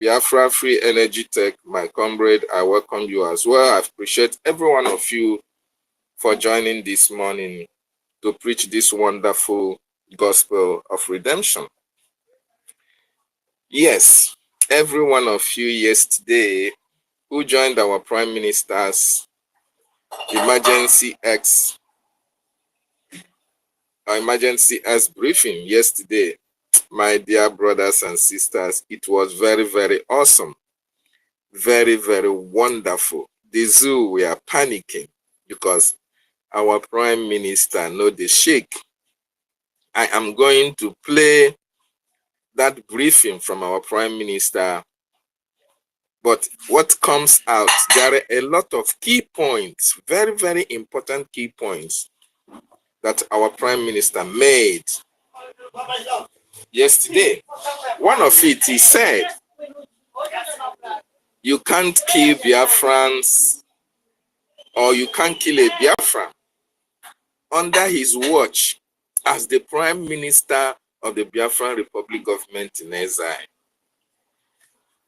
Biafra Free Energy Tech, my comrade, I welcome you as well. I appreciate every one of you for joining this morning to preach this wonderful gospel of redemption. Yes, every one of you yesterday who joined our Prime Minister's Emergency X briefing yesterday, my dear brothers and sisters, it was very, very awesome. Very, very wonderful. The zoo, we are panicking because our Prime Minister know the shake. I am going to play that briefing from our Prime Minister. But what comes out, there are a lot of key points, very, very important key points that our Prime Minister made yesterday. One of it, he said, you can't kill Biafrans or you can't kill a Biafran under his watch as the Prime Minister of the Biafran Republic government in exile.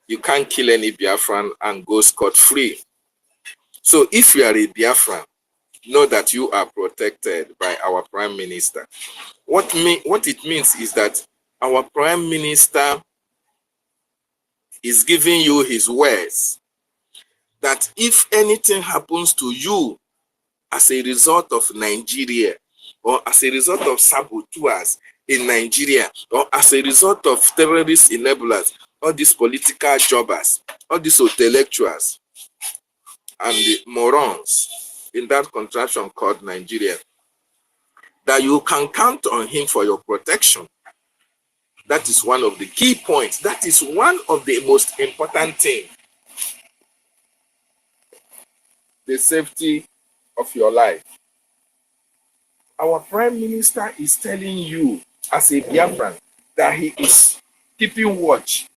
You can't kill any Biafran and go scot-free. So if you are a Biafran, know that you are protected by our Prime Minister. What it means is that our Prime Minister is giving you his words that if anything happens to you as a result of Nigeria, or as a result of saboteurs in Nigeria, or as a result of terrorist enablers, all these political jobbers, all these intellectuals, and the morons in that contraption called Nigeria, that you can count on him for your protection. That is one of the key points. That is one of the most important things. The safety of your life. Our Prime Minister is telling you as a Biafran that he is keeping watch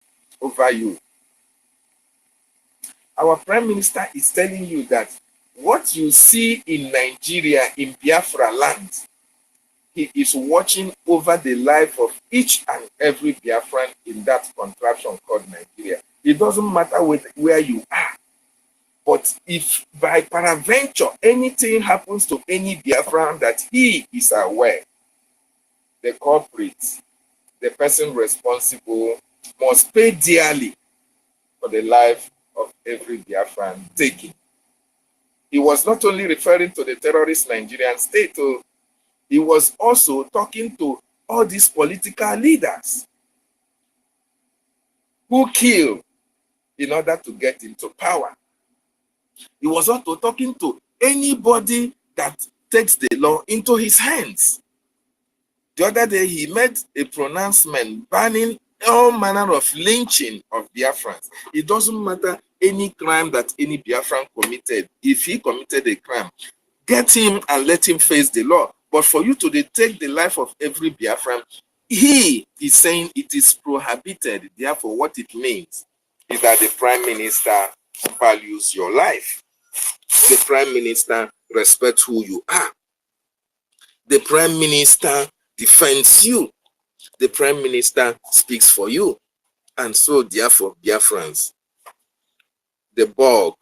over you. Our Prime Minister is telling you that what you see in Nigeria, in Biafra land, he is watching over the life of each and every Biafran in that contraption called Nigeria. It doesn't matter where you are. But if by peradventure anything happens to any Biafran that he is aware, the culprit, the person responsible, must pay dearly for the life of every Biafran taken. He was not only referring to the terrorist Nigerian state, he was also talking to all these political leaders who kill in order to get into power. He was also talking to anybody that takes the law into his hands. The other day, he made a pronouncement banning all manner of lynching of Biafrans. It doesn't matter any crime that any Biafran committed. If he committed a crime, get him and let him face the law. But for you to take the life of every Biafran, he is saying it is prohibited. Therefore, what it means is that the Prime Minister values your life. The Prime Minister respects who you are. The Prime Minister defends you. The Prime Minister speaks for you. And so, therefore, Biafrans, the bulk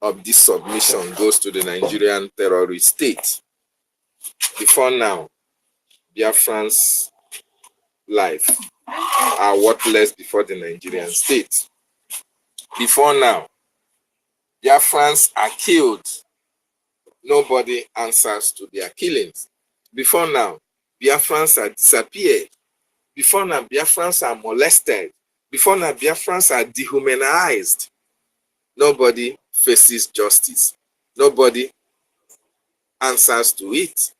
of this submission goes to the Nigerian terrorist state. Before now, Biafrans' life are worthless before the Nigerian state. Before now, Biafrans are killed. Nobody answers to their killings. Before now, Biafrans are disappeared. Before now, Biafrans are molested. Before now, Biafrans are dehumanized. Nobody faces justice. Nobody answers to it.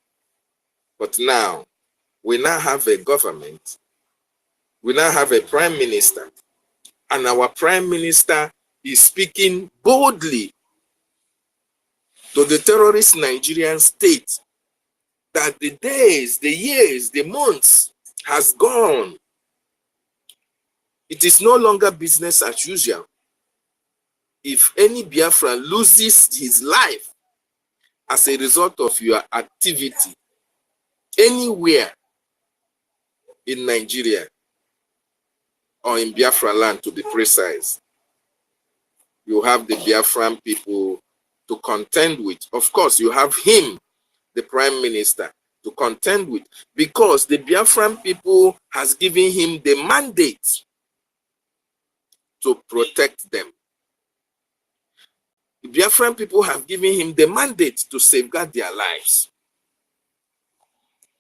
But now, we now have a government. We now have a Prime Minister. And our Prime Minister is speaking boldly to the terrorist Nigerian state that the days, the years, the months has gone. It is no longer business as usual. If any Biafran loses his life as a result of your activity anywhere in Nigeria or in Biafra land to be precise. You have the Biafran people to contend with. Of course, you have him, the prime minister, to contend with, because the Biafran people has given him the mandate to protect them. The Biafran people have given him the mandate to safeguard their lives.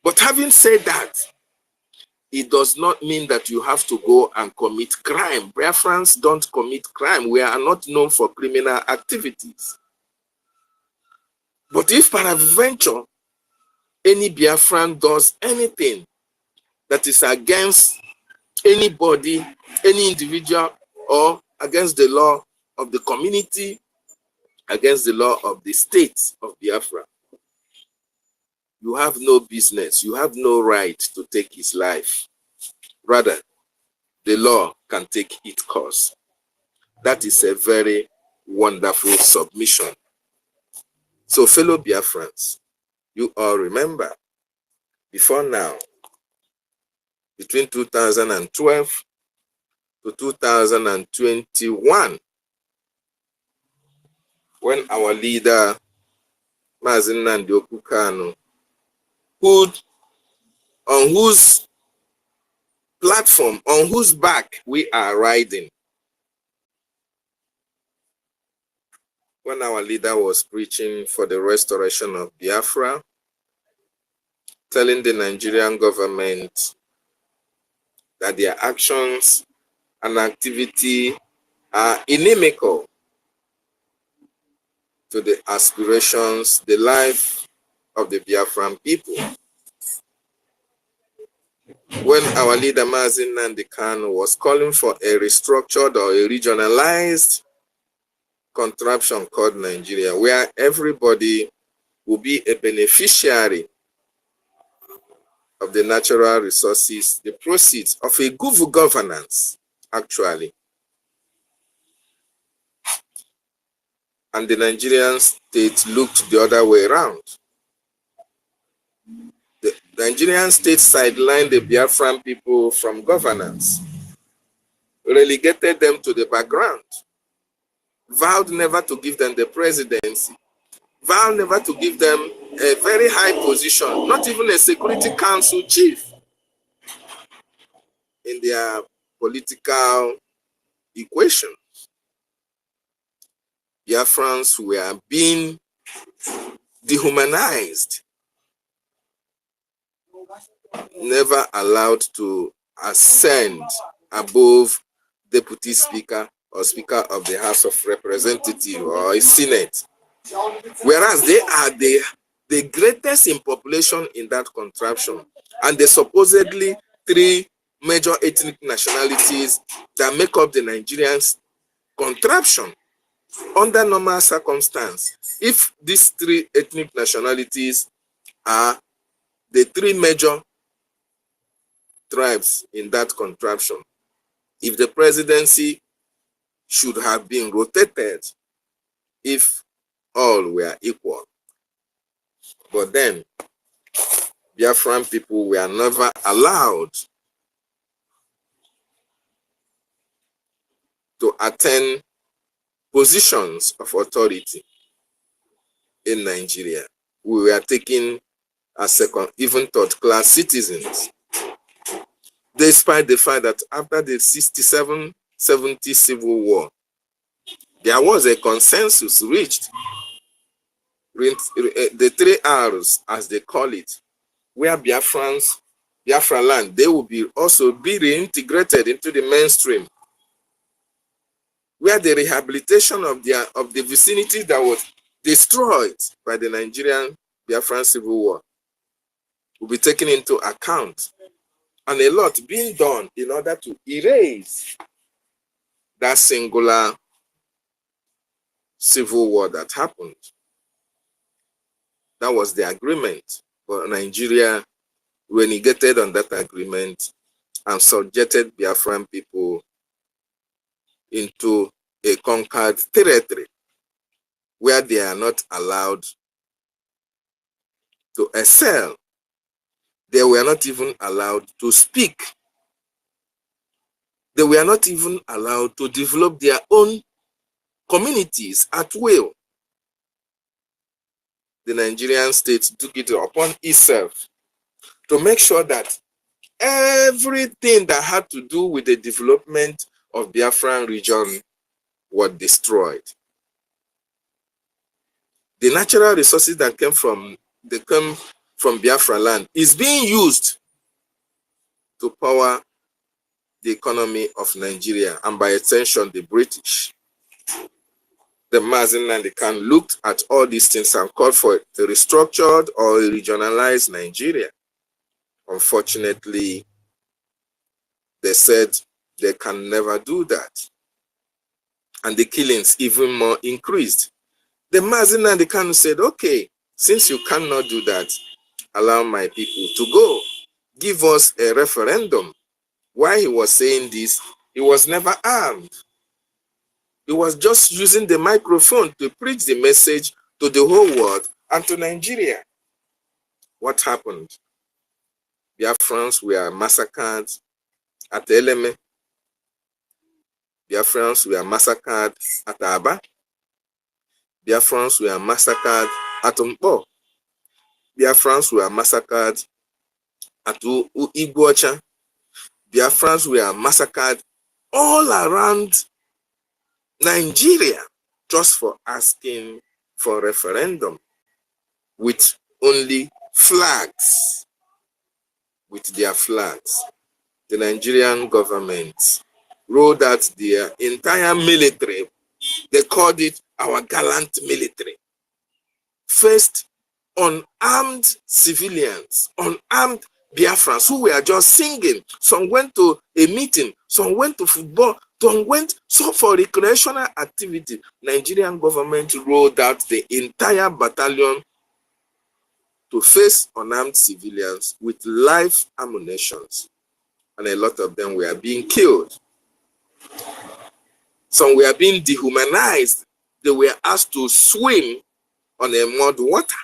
But having said that, it does not mean that you have to go and commit crime. Biafrans don't commit crime. We are not known for criminal activities. But if peradventure any Biafran does anything that is against anybody, any individual, or against the law of the community, against the law of the state of Biafra, you have no business, you have no right to take his life. Rather, the law can take its course. That is a very wonderful submission. So, fellow Biafrans, you all remember, before now, between 2012 to 2021, when our leader, Mazen Nnamdi Kanu, on whose platform, on whose back we are riding, when our leader was preaching for the restoration of Biafra, telling the Nigerian government that their actions and activity are inimical to the aspirations, the life of the Biafran people. When our leader Mazen Nnamdi Kanu was calling for a restructured or a regionalized contraption called Nigeria, where everybody will be a beneficiary of the natural resources, the proceeds of a good governance, actually. And the Nigerian state looked the other way around. The Nigerian state sidelined the Biafran people from governance, relegated them to the background, vowed never to give them the presidency, vowed never to give them a very high position, not even a Security Council chief in their political equation. Biafrans were being dehumanized, never allowed to ascend above deputy speaker or speaker of the House of Representatives or a Senate. Whereas they are the greatest in population in that contraption, and the supposedly three major ethnic nationalities that make up the Nigerian contraption. Under normal circumstance, if these three ethnic nationalities are the three major tribes in that contraption, if the presidency should have been rotated if all were equal. But then, Biafran people were never allowed to attain positions of authority in Nigeria. We were taken as second, even third-class citizens, despite the fact that after the 67-70 civil war, there was a consensus reached, the 3 R's, as they call it, where Biafra land, they will also be reintegrated into the mainstream, where the rehabilitation of the vicinity that was destroyed by the Nigerian Biafran civil war will be taken into account, and a lot being done in order to erase that singular civil war that happened. That was the agreement, but Nigeria renegated on that agreement and subjected Biafran people into a conquered territory where they are not allowed to excel. They were not even allowed to speak. They were not even allowed to develop their own communities at will. The Nigerian state took it upon itself to make sure that everything that had to do with the development of Biafran region was destroyed. The natural resources that came from Biafra land is being used to power the economy of Nigeria, and by extension the British. The Mazin and the Khan looked at all these things and called for a restructured or a regionalized Nigeria. Unfortunately, they said they can never do that. And the killings even more increased. The Mazin and the Khan said, okay, since you cannot do that, allow my people to go. Give us a referendum. While he was saying this, he was never armed. He was just using the microphone to preach the message to the whole world and to Nigeria. What happened? Biafrans were massacred at Eleme. Biafrans were massacred at Aba. Biafrans were massacred at Umpo. Biafrans were massacred at Iguacha. Biafrans were massacred all around Nigeria just for asking for referendum with only flags. With their flags, the Nigerian government rolled out their entire military. They called it our gallant military. Faced unarmed civilians, unarmed Biafrans who were just singing. Some went to a meeting, some went to football, some went for recreational activity. Nigerian government rolled out the entire battalion to face unarmed civilians with live ammunitions. And a lot of them were being killed. Some were being dehumanized. They were asked to swim on a mud water.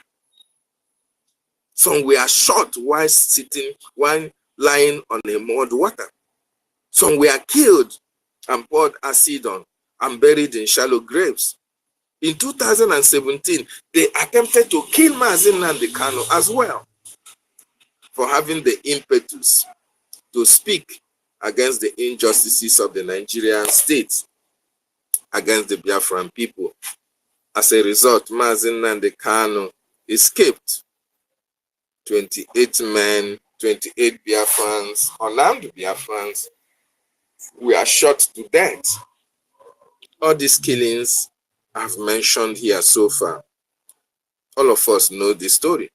Some were shot while lying on a mud water. Some were killed and poured acid on and buried in shallow graves. In 2017, they attempted to kill Mazin Nnamdi Kanu as well for having the impetus to speak against the injustices of the Nigerian state, against the Biafran people. As a result, Mazin Nnamdi Kanu escaped. 28 men, 28 Biafrans, unarmed Biafrans, were shot to death. All these killings I've mentioned here so far, all of us know the story.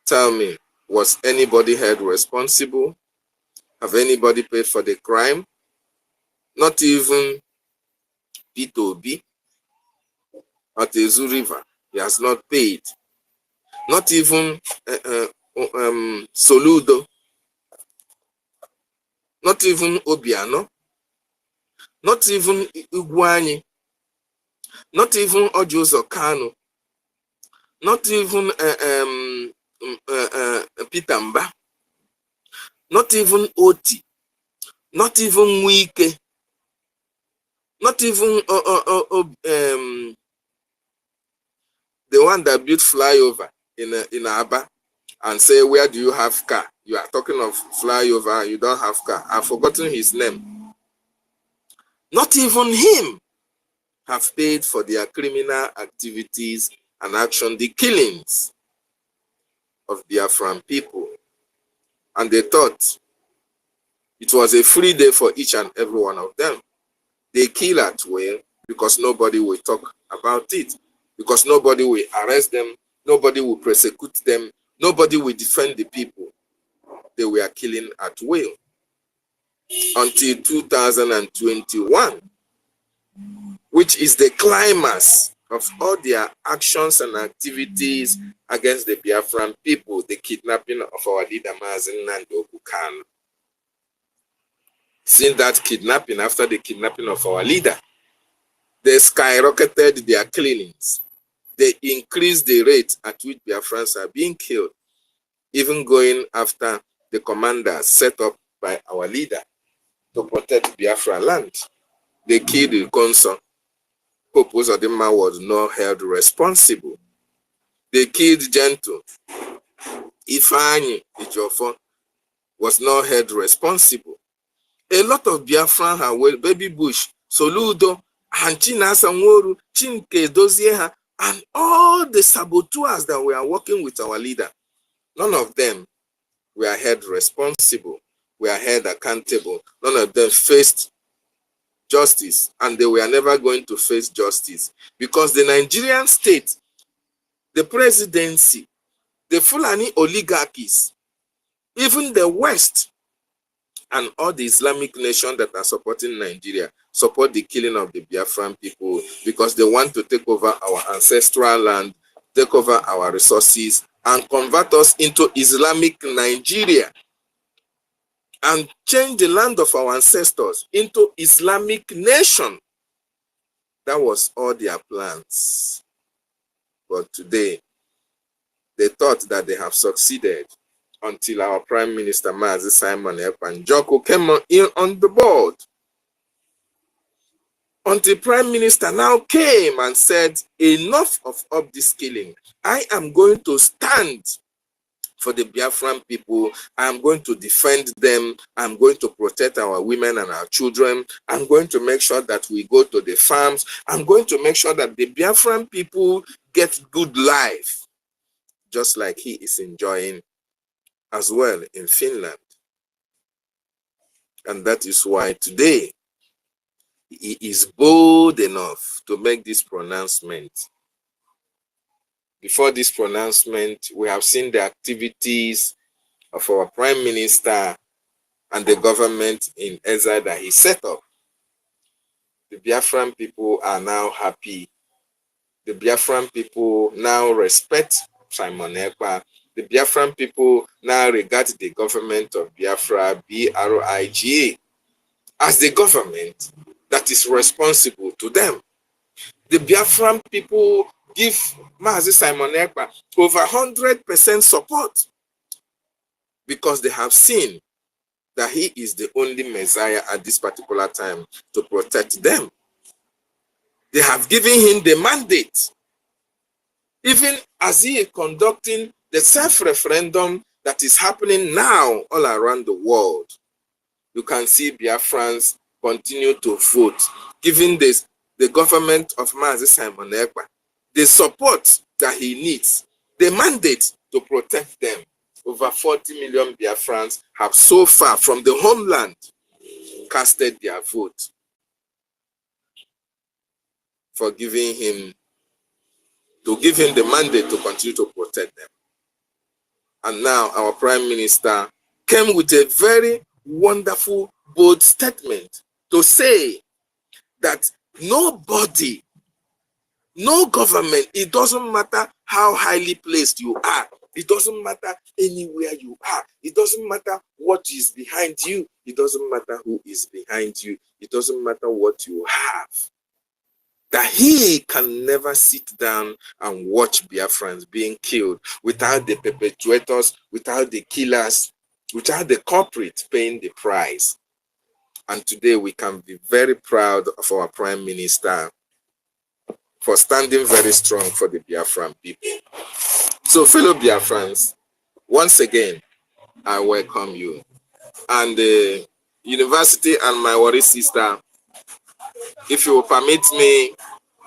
Tell me, was anybody held responsible? Have anybody paid for the crime? Not even P2B at the Zoo River. He has not paid. Not even Soludo. Not even Obiano. Not even Iguani. Not even Ojozo Kanu. Not even Pitamba. Not even Oti. Not even Wike. Not even the one that built flyover in Aba and say, where do you have car? You are talking of flyover, you don't have car. I've forgotten his name. Not even him have paid for their criminal activities and action, the killings of Biafran people. And they thought it was a free day for each and every one of them. They kill at will because nobody will talk about it, because nobody will arrest them, nobody will prosecute them, nobody will defend the people. They were killing at will until 2021, which is the climax of all their actions and activities against the Biafran people, the kidnapping of our leader Mazin Nnamdi Kanu. Since that kidnapping, after the kidnapping of our leader, they skyrocketed their killings. They increased the rate at which Biafrans are being killed, even going after the commander set up by our leader. to protect Biafra land. They killed the Konson. Pope Uzodimma was not held responsible. They killed Gentle. Ifeanyi Ejiofor was not held responsible. A lot of Biafran have Baby Bush, Soludo, and Chinasa Nworu, Chinke Dozieha, and all the saboteurs that were working with our leader. None of them were held responsible, were held accountable. None of them faced justice, and they were never going to face justice because the Nigerian state, the presidency, the Fulani oligarchies, even the West, and all the Islamic nations that are supporting Nigeria support the killing of the Biafran people because they want to take over our ancestral land, take over our resources, and convert us into Islamic Nigeria and change the land of our ancestors into Islamic nation. That was all their plans. But today, they thought that they have succeeded until our Prime Minister, Mazi Simon Ekpa came in on the board. Until Prime Minister now came and said, enough of this killing. I am going to stand for the Biafran people. I am going to defend them. I'm going to protect our women and our children. I'm going to make sure that we go to the farms. I'm going to make sure that the Biafran people get good life, just like he is enjoying as well in Finland. And that is why today he is bold enough to make this pronouncement. Before this pronouncement, we have seen the activities of our Prime Minister and the government in exile that he set up. The Biafran people are now happy. The Biafran people now respect Simon Ekpa. The Biafran people now regard the government of Biafra, BRIGA, as the government that is responsible to them. The Biafran people give Mazi Simon Ekpa over 100% support because they have seen that he is the only Messiah at this particular time to protect them. They have given him the mandate, even as he is conducting the self-referendum that is happening now all around the world. You can see Biafrans continue to vote, giving the government of Mazi Simon Ekpa the support that he needs, the mandate to protect them. Over 40 million Biafrans have so far from the homeland casted their vote for giving him the mandate to continue to protect them. And now our Prime Minister came with a very wonderful, bold statement to say that nobody, no government, it doesn't matter how highly placed you are, it doesn't matter anywhere you are, it doesn't matter what is behind you, it doesn't matter who is behind you, it doesn't matter what you have, that he can never sit down and watch Biafrans being killed without the perpetrators, without the killers, without the culprits paying the price. And today we can be very proud of our Prime Minister for standing very strong for the Biafran people. So fellow Biafrans, once again, I welcome you. And the university and my worry sister, if you will permit me,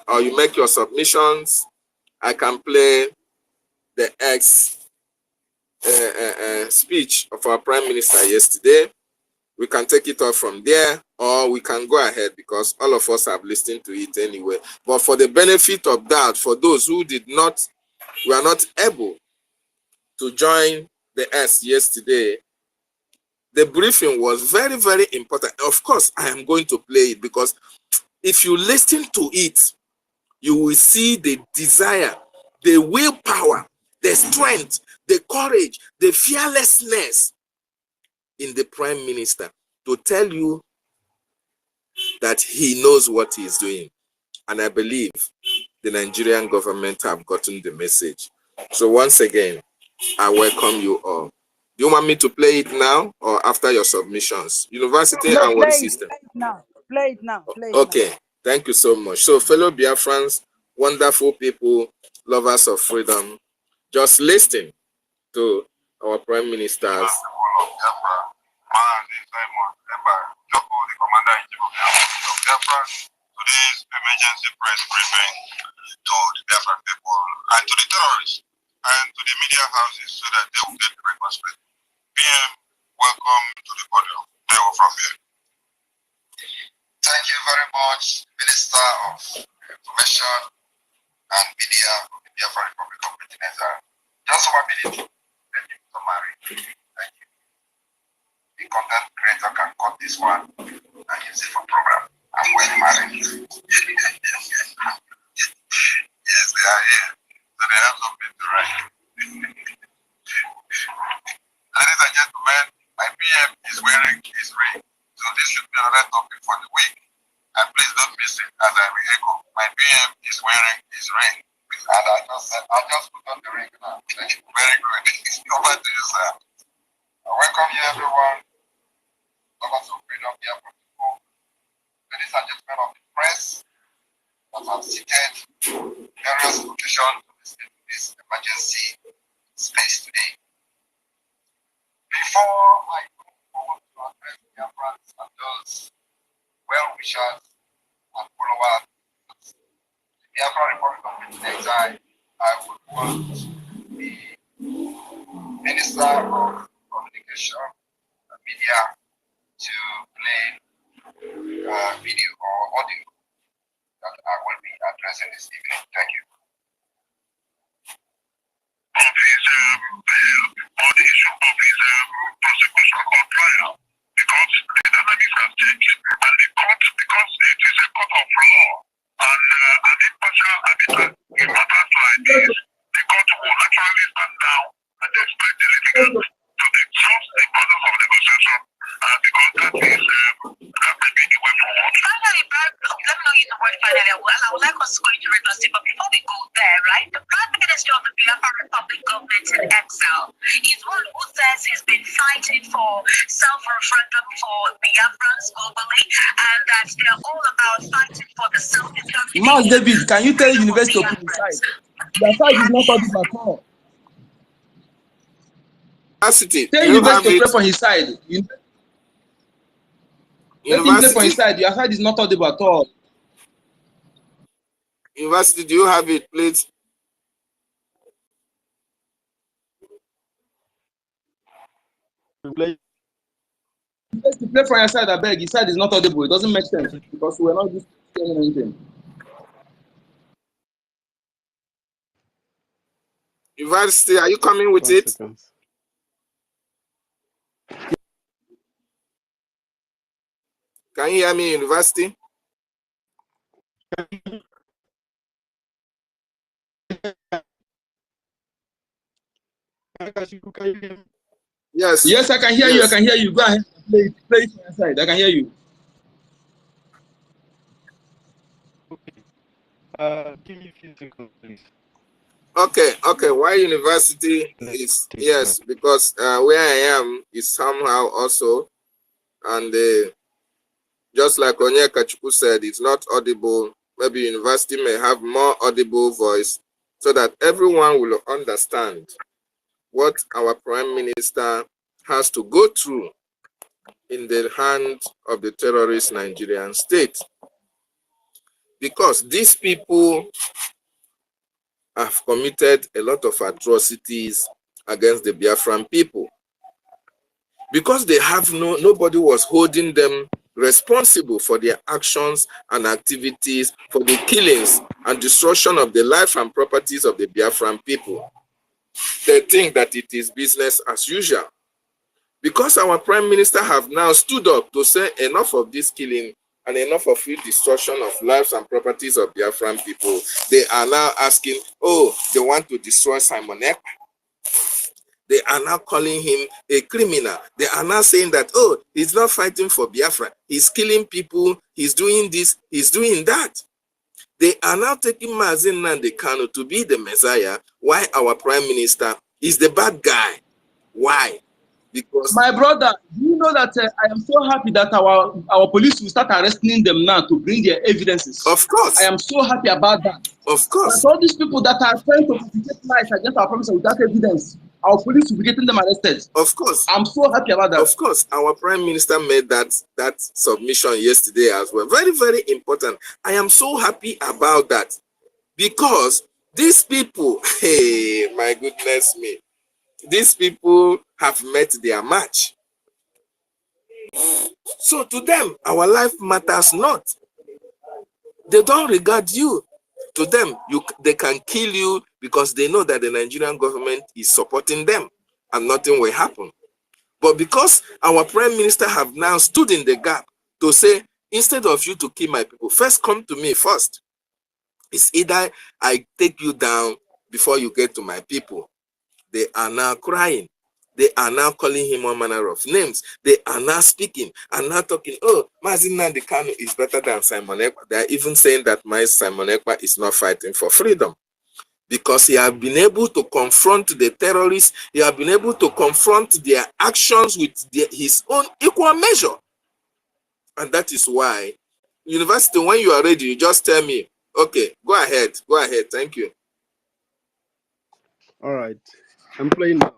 or you make your submissions, I can play the speech of our Prime Minister yesterday. We can take it off from there, or we can go ahead because all of us have listened to it anyway. But for the benefit of that, for those who were not able to join the S yesterday, the briefing was very, very important. Of course, I am going to play it because if you listen to it, you will see the desire, the willpower, the strength, the courage, the fearlessness in the Prime Minister to tell you that he knows what he is doing. And I believe the Nigerian government have gotten the message. So once again, I welcome you all. Do you want me to play it now or after your submissions? University No, and world system. Play it now. Play it now. Play it Okay, now. thank you so much. So, fellow Biafrans, wonderful people, lovers of freedom, just listen to our Prime Minister's. Today's emergency press briefing to the Biafran people and to the terrorists and to the media houses so that they will get the right perspective. PM, welcome to the podium. They were from here. Thank you very much, Minister of Information and Media of the Biafra Republic of Nigeria. Just 1 minute. Let me summary. Thank you. The content creator can cut this one and use it for program. I'm well married. Yes, they are here. So they have something to write. Ladies and gentlemen, my PM is wearing his ring. So this should be another topic for the week. And please don't miss it as I will echo. My PM is wearing his ring. And I just put on the ring now. Very good. Over to you, sir. Welcome you everyone. Lovers of freedom here from people. Ladies and gentlemen of the press that have seated various locations to this emergency space today. Before I go forward to address the Biafrans and those well-wishers and followers of the Biafra Republic of Nigeria, I would want the Minister of Communication and Media to play video or audio that I will be addressing this evening. Thank you. On the issue of his prosecution or trial, because the dynamics have changed, and the court, because it is a court of law, and an impartial arbiter in matters like this, the court will actually stand down and expect the litigants to exhaust the process of negotiation, because that is that may be the way forward. Finally, let me know you the word finally. I would like us to go into regular but before we go there, right? The Prime Minister of the Biafra Republic government in exile is one who says he's been fighting for self-referendum for Biafrans globally, and that they're all about fighting for the self-determination. Mas David, can you tell University of Inside? Your side is not on this at all. Tell University to play for his side. Let him play for his side. Your side is not audible at all. University, do you have it, please? Play for your side, I beg. His side is not audible. It doesn't make sense because we're not just saying anything. University, are you coming with it? Can you hear me, University? Yes. Yes, I can hear you. I can hear you. Go ahead. Play it from your side. I can hear you. Give me a few seconds, please. Okay. Why University is yes, because where I am is somehow also, and just like Onyeka Chukwu said, it's not audible. Maybe University may have more audible voice so that everyone will understand what our Prime Minister has to go through in the hand of the terrorist Nigerian state. Because these people have committed a lot of atrocities against the Biafran people. Because they have nobody was holding them responsible for their actions and activities, for the killings and destruction of the life and properties of the Biafran people. They think that it is business as usual. Because our Prime Minister have now stood up to say enough of this killing and enough of the destruction of lives and properties of Biafran people, they are now asking, oh, they want to destroy Simon Ekpa. They are now calling him a criminal. They are now saying that, oh, he's not fighting for Biafra. He's killing people. He's doing this. He's doing that. They are now taking Mazi Nnamdi Kanu to be the Messiah, while our Prime Minister is the bad guy. Why? Because My brother, do you know that I am so happy that our police will start arresting them now to bring their evidences. of course, I am so happy about that. of But course, all these people that are trying to fabricate lies against our promise without evidence, our police will be getting them arrested. of course. I'm so happy about that. Of course, our Prime Minister made that submission yesterday as well. Very, very important. I am so happy about that because these people, hey, my goodness me, these people have met their match. So to them, our life matters not. They don't regard you. To them, they can kill you because they know that the Nigerian government is supporting them and nothing will happen. But because our Prime Minister have now stood in the gap to say, instead of you to kill my people, first come to me first. It's either I take you down before you get to my people. They are now crying. They are now calling him all manner of names. They are now speaking and now talking, oh, Mazi Nnamdi Kanu is better than Simon Ekpa. They are even saying that my Simon Ekpa is not fighting for freedom. Because he has been able to confront the terrorists, he has been able to confront their actions with his own equal measure. And that is why, University, when you are ready, you just tell me, okay, go ahead, thank you. All right, I'm playing now.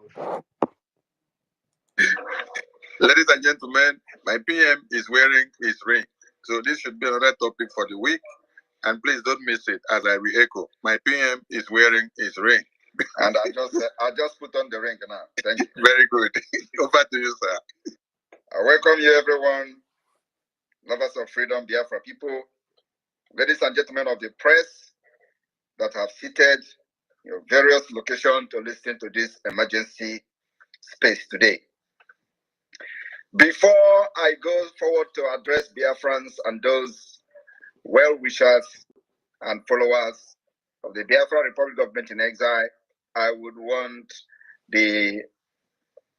Ladies and gentlemen, my PM is wearing his ring. So this should be another topic for the week. And please don't miss it as I re-echo. My PM is wearing his ring. And I just put on the ring now. Thank you. Very good. Over to you, sir. I welcome you, everyone. Lovers of freedom, Biafra people. Ladies and gentlemen of the press that have seated your various locations to listen to this emergency space today. Before I go forward to address Biafrans and those well-wishers and followers of the Biafra Republic Government in Exile, I would want the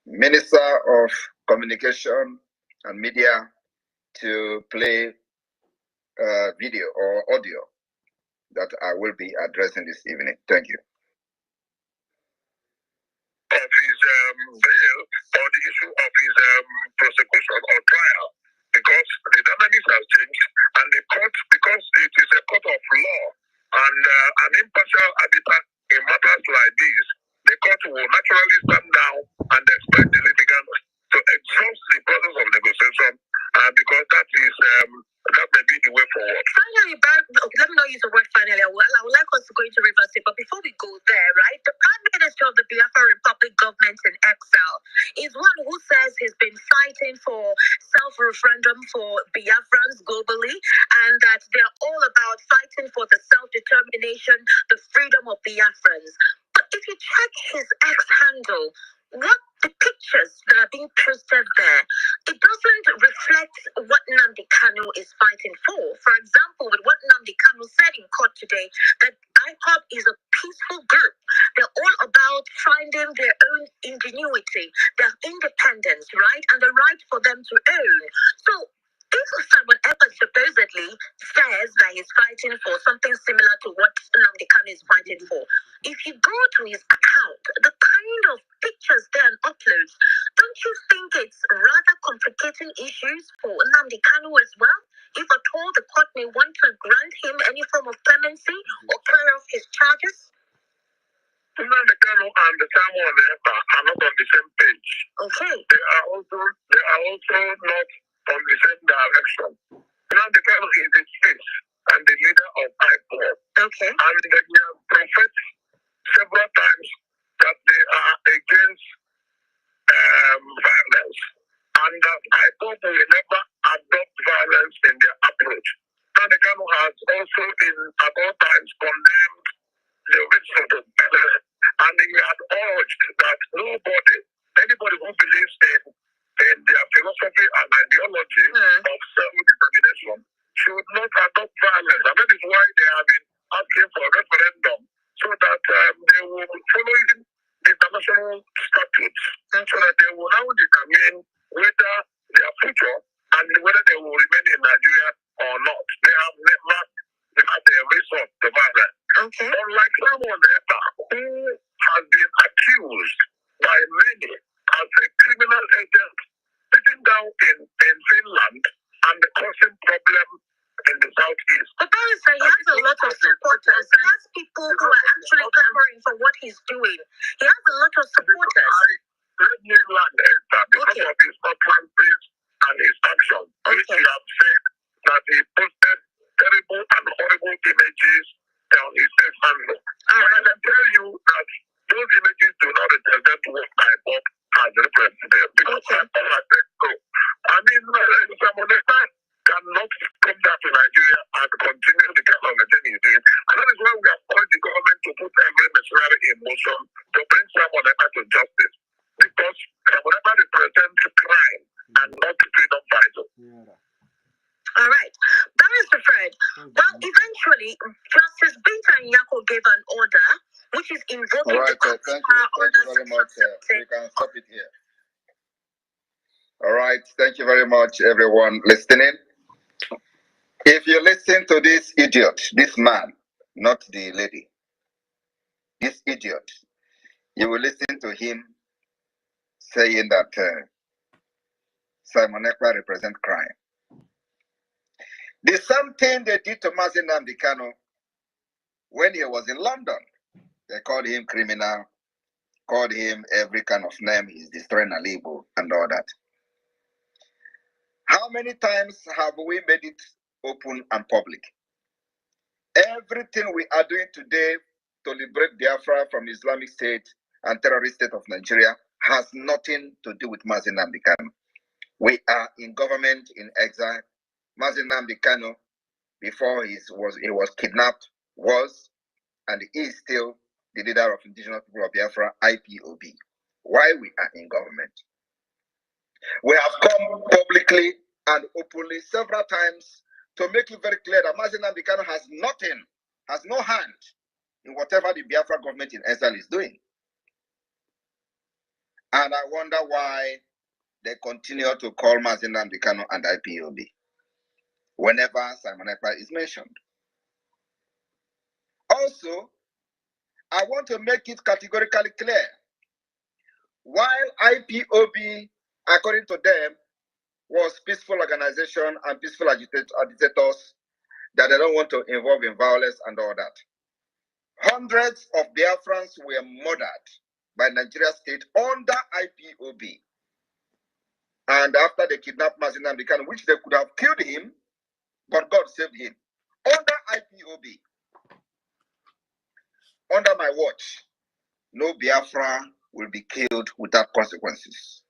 Minister of Communication and Media to play video or audio that I will be addressing this evening. Thank you. Of his bail or the issue of his prosecution or trial, because the dynamics has changed and the court, because it is a court of law and an impartial arbiter in matters like this, the court will naturally stand down and expect the litigants to exhaust the process of negotiation because that is that may be the way forward. Finally, let me not use the word finally. I would like us to go into reverse it, but before we go there, right, the Prime Minister of the Biafra Republic government in exile is one who says he's been fighting for self-referendum for Biafrans globally, and that they're all about fighting for the self-determination, the freedom of Biafrans. But if you check his X handle, what the pictures that are being posted there, it doesn't reflect what Nnamdi Kanu is fighting for. For example, with what Nnamdi Kanu said in court today, that IPOB is a peaceful group. They're all about finding their own ingenuity, their independence, right? And the right for them to own. So if Simon Ekpa supposedly says that he's fighting for something similar to what Nnamdi Kanu is fighting for, if you go to his account, the kind of pictures there and uploads, don't you think it's rather complicating issues for Nnamdi Kanu as well? If at all the court may want to grant him any form of clemency or clear off his charges? Nnamdi Kanu and the Simon Ekpa are not on the same page. Okay. They are also not on the same direction. Nnamdi Kanu is the face and the leader of IPOB. Okay. And they have professed several times that they are against violence, and that IPOB will never adopt violence in their approach. Nnamdi Kanu has also at all times condemned the witch-hunting, and he had urged that anybody who believes in their philosophy and ideology of self-determination should not adopt violence, and that is why they have been asking for a referendum so that they will follow the international statutes, so that they will now determine whether their future and whether they will remain in Nigeria or not. They have never had a resort to violence. Okay. Unlike Simon Ekpa, who has been accused by many as a criminal Barrister, he has a lot of supporters. He has people who are actually clamoring for what he's doing. He has a lot of supporters. Let me land because of his utterances and his actions. Which you have said that he posted terrible and horrible images on his face handle. And I can tell you that those images do not represent what I bought as representative. Because I said so. I mean, someone cannot come back to Nigeria and continue the kind of thing he's doing. And that is why we have urged the government to put every machinery in motion to bring someone to justice. Because someone represents crime and not freedom fighter. All right. Barrister Fred, well, eventually, Justice Binta Nyako gave an order which is invoking all right, the thank you very much. We can stop it here. All right, thank you very much, everyone listening. If you listen to this idiot, this man, not the lady, this idiot, you will listen to him saying that Simon Ekpa represents crime. The same thing they did to Mazi Nnamdi Kanu when he was in London. They called him criminal, called him every kind of name. He's destroying Alibo and all that. How many times have we made it open and public? Everything we are doing today to liberate Biafra from Islamic State and terrorist state of Nigeria has nothing to do with Mazi Nnamdi Kanu. We are in government in exile. Mazi Nnamdi Kanu, before he was kidnapped, was and is still the leader of indigenous people of Biafra, IPOB. Why we are in government? We have come publicly and openly several times to make it very clear that Mazi Nnamdi Kanu has nothing, has no hand in whatever the Biafra government in exile is doing. And I wonder why they continue to call Mazi Nnamdi Kanu and IPOB whenever Simon Ekpa is mentioned. Also, I want to make it categorically clear. While IPOB, according to them, was peaceful organization and peaceful agitators, that they don't want to involve in violence and all that. Hundreds of Biafrans were murdered by Nigeria state under IPOB. And after they kidnapped Mazi Nnamdi Kanu, which they could have killed him, but God saved him. Under IPOB, under my watch, no Biafra will be killed without consequences.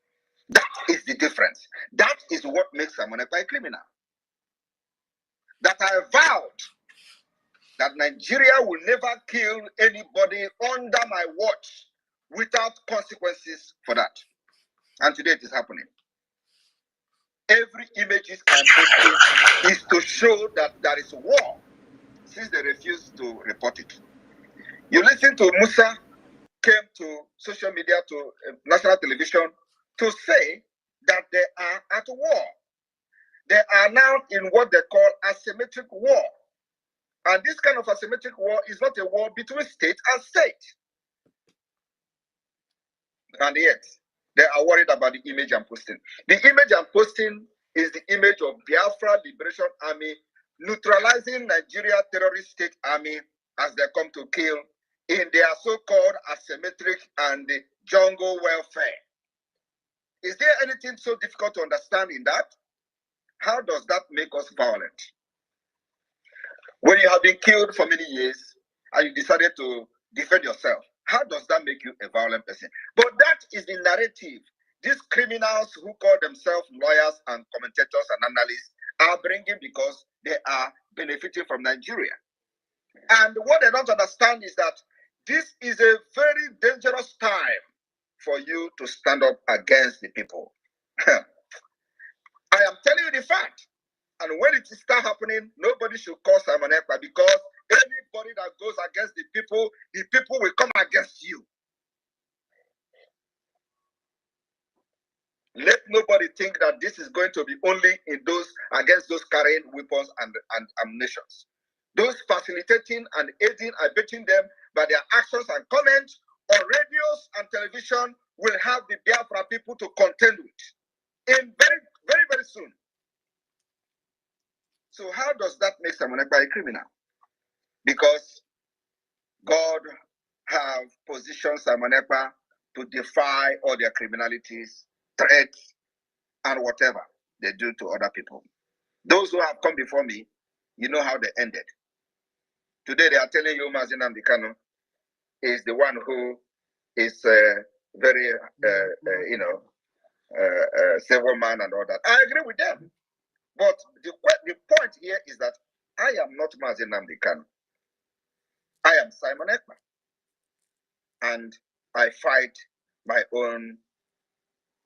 That is the difference. That is what makes Simon Ekpa a criminal. That I vowed that Nigeria will never kill anybody under my watch without consequences for that. And today it is happening. Every images I'm posting is to show that there is war, since they refuse to report it. You listen to Musa came to social media, to national television, to say that they are at war. They are now in what they call asymmetric war. And this kind of asymmetric war is not a war between state and state. And yet, they are worried about the image I'm posting. The image I'm posting is the image of Biafra Liberation Army neutralizing Nigeria terrorist state army as they come to kill in their so-called asymmetric and jungle welfare. Is there anything so difficult to understand in that? How does that make us violent? When you have been killed for many years and you decided to defend yourself, how does that make you a violent person? But that is the narrative these criminals who call themselves lawyers and commentators and analysts are bringing because they are benefiting from Nigeria. And what they don't understand is that this is a very dangerous time for you to stand up against the people. I am telling you the fact. And when it starts happening, nobody should call Simon Ekpa, because anybody that goes against the people will come against you. Let nobody think that this is going to be only in those against those carrying weapons and ammunition. Those facilitating and aiding and abetting them by their actions and comments on radios and television will have the Biafra people to contend with in very, very, very soon. So how does that make someone a criminal? Because God have positioned Simon Ekpa to defy all their criminalities, threats, and whatever they do to other people. Those who have come before me, you know how they ended. Today they are telling you Mazi Nnamdi Kanu is the one who is very, civil man and all that. I agree with them. But the point here is that I am not Mazi Nnamdi Kanu. I am Simon Ekpa. And I fight my own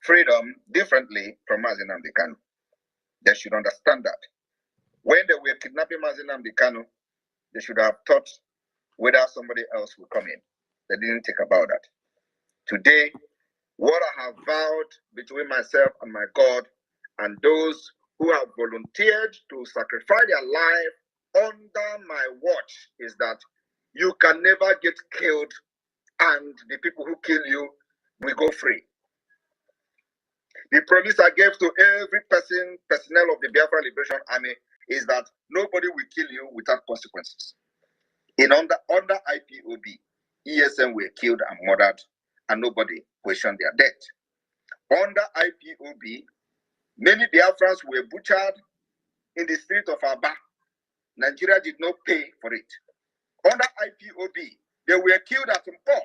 freedom differently from Mazi Nnamdi Kanu. They should understand that. When they were kidnapping Mazi Nnamdi Kanu, they should have thought whether somebody else will come in. They didn't think about that. Today, what I have vowed between myself and my God and those who have volunteered to sacrifice their life under my watch is that you can never get killed and the people who kill you will go free. The promise I gave to every personnel of the Biafra Liberation Army is that nobody will kill you without consequences. Under IPOB, ESM were killed and murdered, and nobody questioned their death. Under IPOB, many Biafrans were butchered in the street of Aba. Nigeria did not pay for it. Under IPOB, they were killed at Mpo.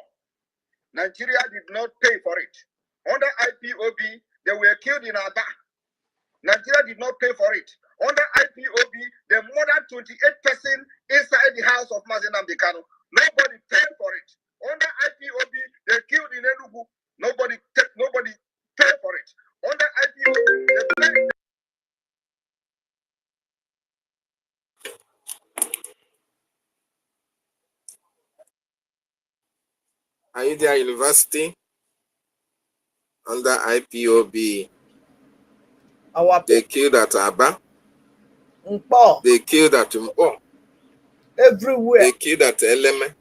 Nigeria did not pay for it. Under IPOB, they were killed in Aba. Nigeria did not pay for it. Under IPOB, they murdered 28 persons inside the house of Mazi Nnamdi Kanu. Nobody paid for it. Under IPOB, they killed in Enugu. Nobody paid for it. Under IPOB, they paid. Aida University under IPOB. They killed at Aba. They killed at Mpo. Everywhere. They killed at Eleme.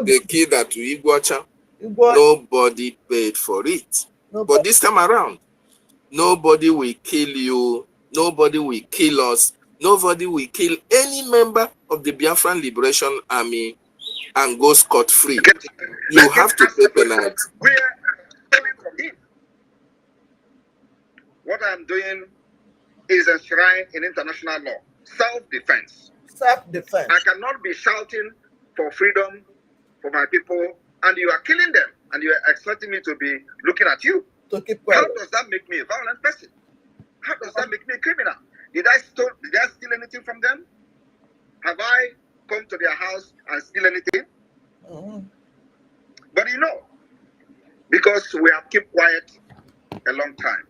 They killed at Iguacha. Nobody paid for it. But this time around, nobody will kill you. Nobody will kill us. Nobody will kill any member of the Biafran Liberation Army and go scot-free. You have to pay penalty. We are stealing from him. What I'm doing is enshrined in international law. Self-defense. Self-defense. I cannot be shouting for freedom for my people, and you are killing them, and you are expecting me to be looking at you. To keep quiet. How does that make me a violent person? How does that make me a criminal? Did I steal anything from them? Have I come to their house and steal anything? But you know, because we have kept quiet a long time,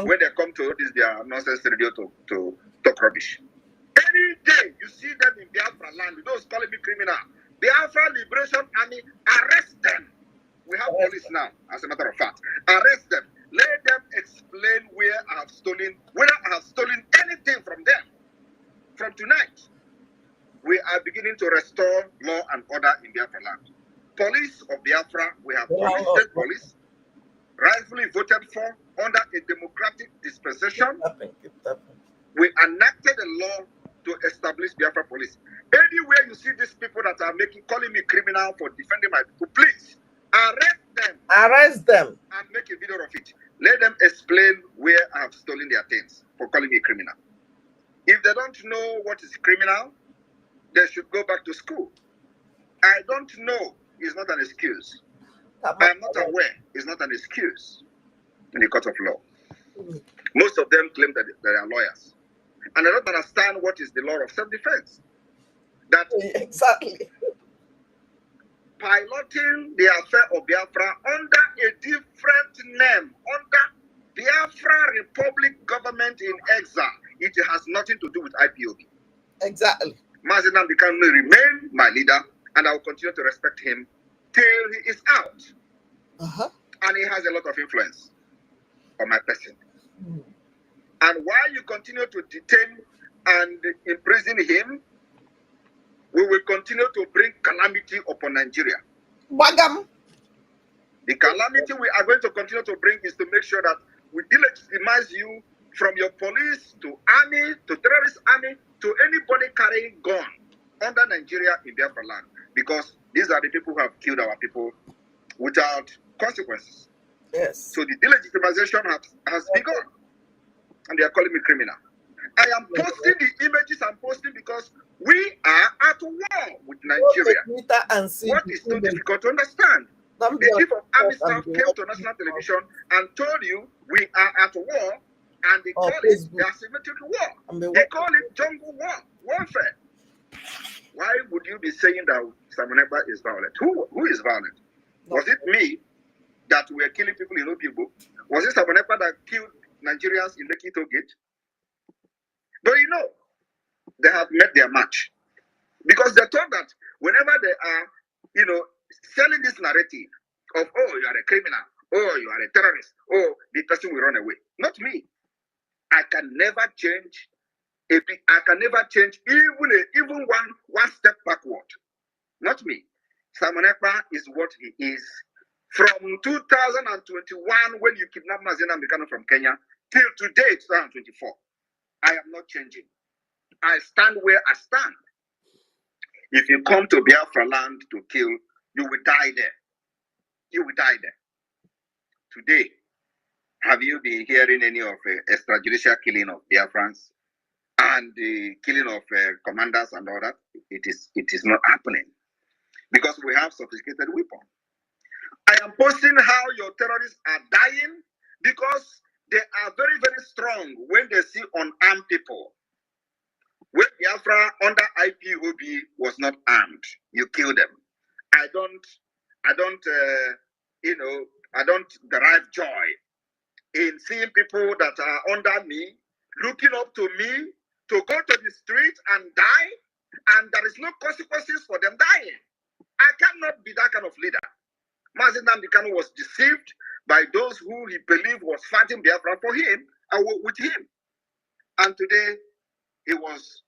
when they come to this their nonsense radio to talk rubbish. Any day you see them in Biafra land, those calling me criminal, Biafra Liberation Army, arrest them. We have police now, as a matter of fact. Arrest them. Let them explain where I have stolen, whether I have stolen anything from them. From tonight, we are beginning to restore law and order in Biafra land. Police of Biafra, we have state police, rightfully voted for under a democratic dispensation. We enacted a law to establish Biafra police. Anywhere you see these people that are calling me criminal for defending my people, please arrest them. Arrest them. And make a video of it. Let them explain where I have stolen their things for calling me criminal. If they don't know what is criminal, they should go back to school. I don't know is not an excuse. I am not aware is not an excuse in the court of law. Most of them claim that they are lawyers. And I don't understand what is the law of self-defense. That exactly piloting the affair of Biafra under a different name, under Biafra Republic government in exile. It has nothing to do with IPOB. Exactly. Mazi Nnamdi Kanu will remain my leader, and I will continue to respect him till he is out. And he has a lot of influence on my person. And while you continue to detain and imprison him, we will continue to bring calamity upon Nigeria. Bagam. The calamity we are going to continue to bring is to make sure that we delegitimize you from your police to army to terrorist army to anybody carrying gun under Nigeria in Biafra land, because these are the people who have killed our people without consequences. Yes. So the delegitimization has begun, and they are calling me criminal. I am posting the images I'm posting because we are at war with Nigeria. What is so difficult to understand? The chief of army staff came to national television and told you we are at war, and they call it the asymmetric war. They call it jungle warfare. Why would you be saying that Samoneba is violent? Who is violent? Was it me that were killing people in Opibo? Was it Samoneba that killed Nigerians in Lekki Gate? But you know, they have met their match. Because they thought that whenever they are, you know, selling this narrative of, oh, you are a criminal, oh, you are a terrorist, oh, the person will run away. Not me. I can never change. I can never change even one step backward. Not me. Simon Ekpa is what he is. From 2021, when you kidnapped Mazina Mikano from Kenya, till today, 2024, I am not changing. I stand where I stand. If you come to Biafra land to kill, you will die there. You will die there. Today, have you been hearing any of extrajudicial killing of Biafrans and the killing of commanders and all that? It is not happening because we have sophisticated weapons. I am posting how your terrorists are dying because they are very, very strong when they see unarmed people. When Biafra under IPOB was not armed, you kill them. I don't derive joy in seeing people that are under me, looking up to me, to go to the street and die, and there is no consequences for them dying. I cannot be that kind of leader. Mazi Nnamdi Kanu was deceived by those who he believed was fighting Biafra for him and with him. And today, he was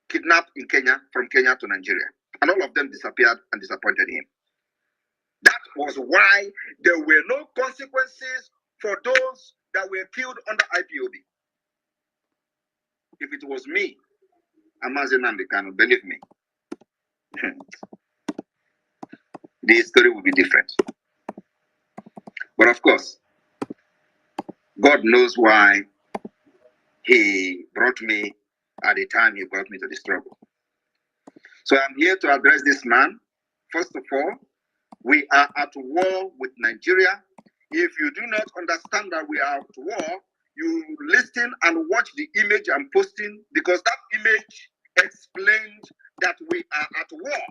kidnapped in Kenya, from Kenya to Nigeria. And all of them disappeared and disappointed him. That was why there were no consequences for those that were killed under IPOB. If it was me, Mazi Nnamdi Kanu, believe me, the story would be different. But of course, God knows why he brought me at the time he brought me to the struggle. So I'm here to address this man. First of all, we are at war with Nigeria. If you do not understand that we are at war, you listen and watch the image I'm posting, because that image explained that we are at war.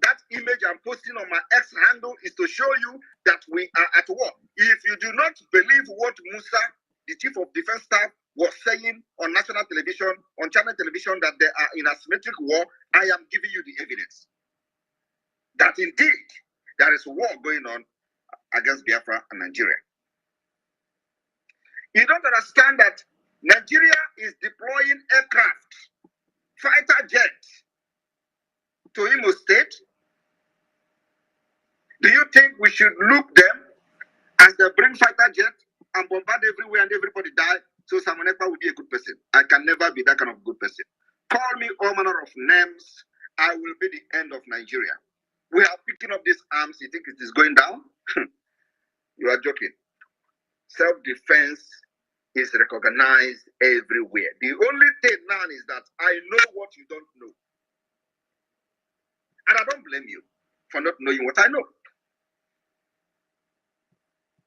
That image I'm posting on my X handle is to show you that we are at war. If you do not believe what Musa, the chief of defense staff, was saying on national television, on channel television, that they are in asymmetric war, I am giving you the evidence that indeed there is war going on against Biafra and Nigeria. You don't understand that Nigeria is deploying aircraft, fighter jets to Imo State. Do you think we should look them as they bring fighter jets and bombard everywhere and everybody die? So Simon Ekpa will be a good person. I can never be that kind of good person. Call me all manner of names. I will be the end of Nigeria. We are picking up these arms. You think it is going down? You are joking. Self-defense is recognized everywhere. The only thing now is that I know what you don't know. And I don't blame you for not knowing what I know.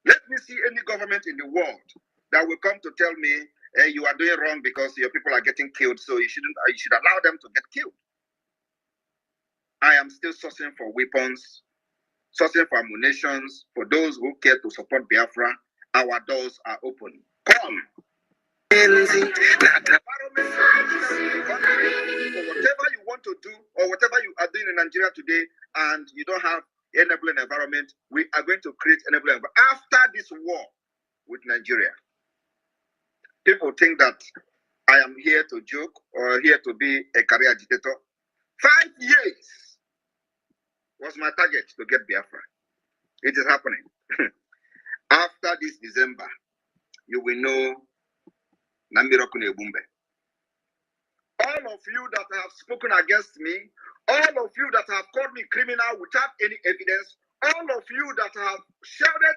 Let me see any government in the world that will come to tell me, hey, you are doing wrong because your people are getting killed, so you should allow them to get killed. I am still sourcing for weapons, sourcing for ammunition. For those who care to support Biafra, our doors are open. Come. For whatever you want to do or whatever you are doing in Nigeria today and you don't have enabling environment, we are going to create enabling environment after this war with Nigeria. People think that I am here to joke or here to be a career agitator. 5 years was my target to get Biafra. It is happening. After this December, you will know All of you that have spoken against me, all of you that have called me criminal without any evidence, all of you that have shouted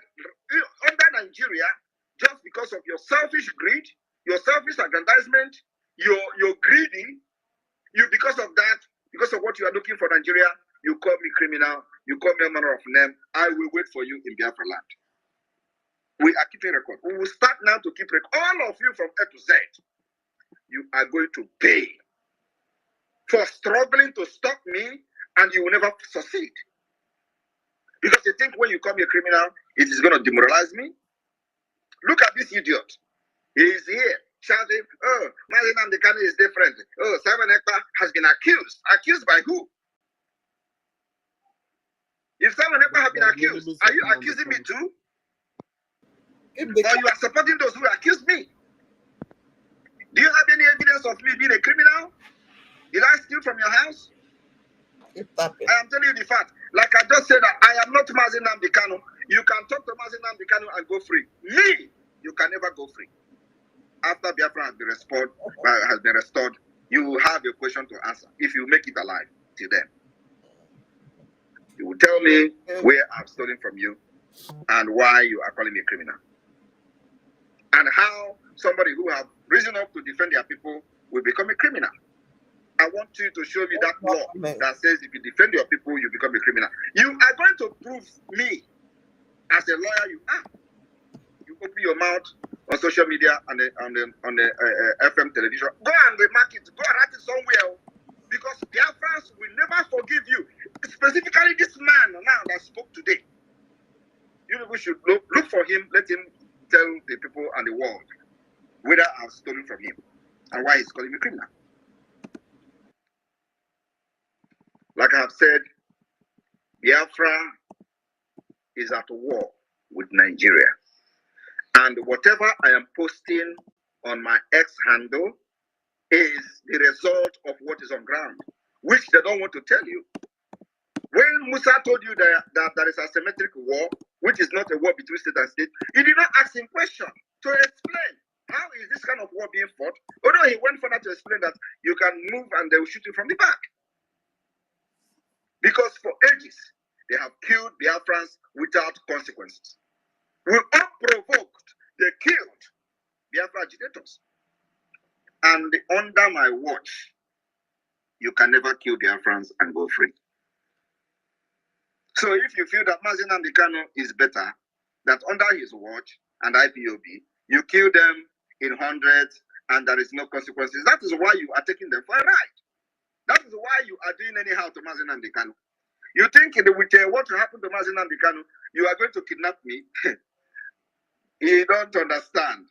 under Nigeria just because of your selfish greed, your selfish aggrandizement, your greedy, because of that, because of what you are looking for Nigeria, you call me criminal, you call me a manner of name. I will wait for you in Biafra land. We are keeping record. We will start now to keep record. All of you from A to Z, you are going to pay for struggling to stop me, and you will never succeed. Because you think when you call me a criminal, it is going to demoralize me. Look at this idiot. He is here shouting, oh, Mazi Nnamdi Kanu is different. Oh, Simon Ekpa has been accused. Accused by who? If Simon Ekpa has been accused, are you accusing me too? Or you are supporting those who accused me? Do you have any evidence of me being a criminal? Did I steal from your house? I am telling you the fact. Like I just said, that I am not Mazi Nnamdi Kanu. You can talk to Mazi Nnamdi Kanu and go free. Me, you can never go free. After Biafra has been restored, you will have a question to answer. If you make it alive till then, you will tell me where I've stolen from you and why you are calling me a criminal. And how somebody who have risen up to defend their people will become a criminal. I want you to show me that law that says if you defend your people, you become a criminal. You are going to prove me as a lawyer you are. You open your mouth on social media and on the FM television. Go and remark it. Go and write it somewhere. Because Biafrans will never forgive you. Specifically this man now that spoke today. You people should look for him. Let him tell the people and the world whether I've stolen from him and why he's calling me criminal. Like I have said, Biafra is at war with Nigeria. And whatever I am posting on my X handle is the result of what is on ground, which they don't want to tell you. When Musa told you that there is a asymmetric war, which is not a war between state and state, he did not ask him question to explain how is this kind of war being fought. Although he went further to explain that you can move and they will shoot you from the back. Because for ages, they have killed Biafrans without consequences. We unprovoked, they killed Biafra agitators. And under my watch, you can never kill Biafrans and go free. So if you feel that Mazi Nnamdi Kanu is better, that under his watch and IPOB, you kill them in hundreds and there is no consequences, that is why you are taking them for a ride. That is why you are doing anyhow to Mazi Nnamdi Kanu. You think with what happened to Mazi Nnamdi Kanu, you are going to kidnap me? You don't understand.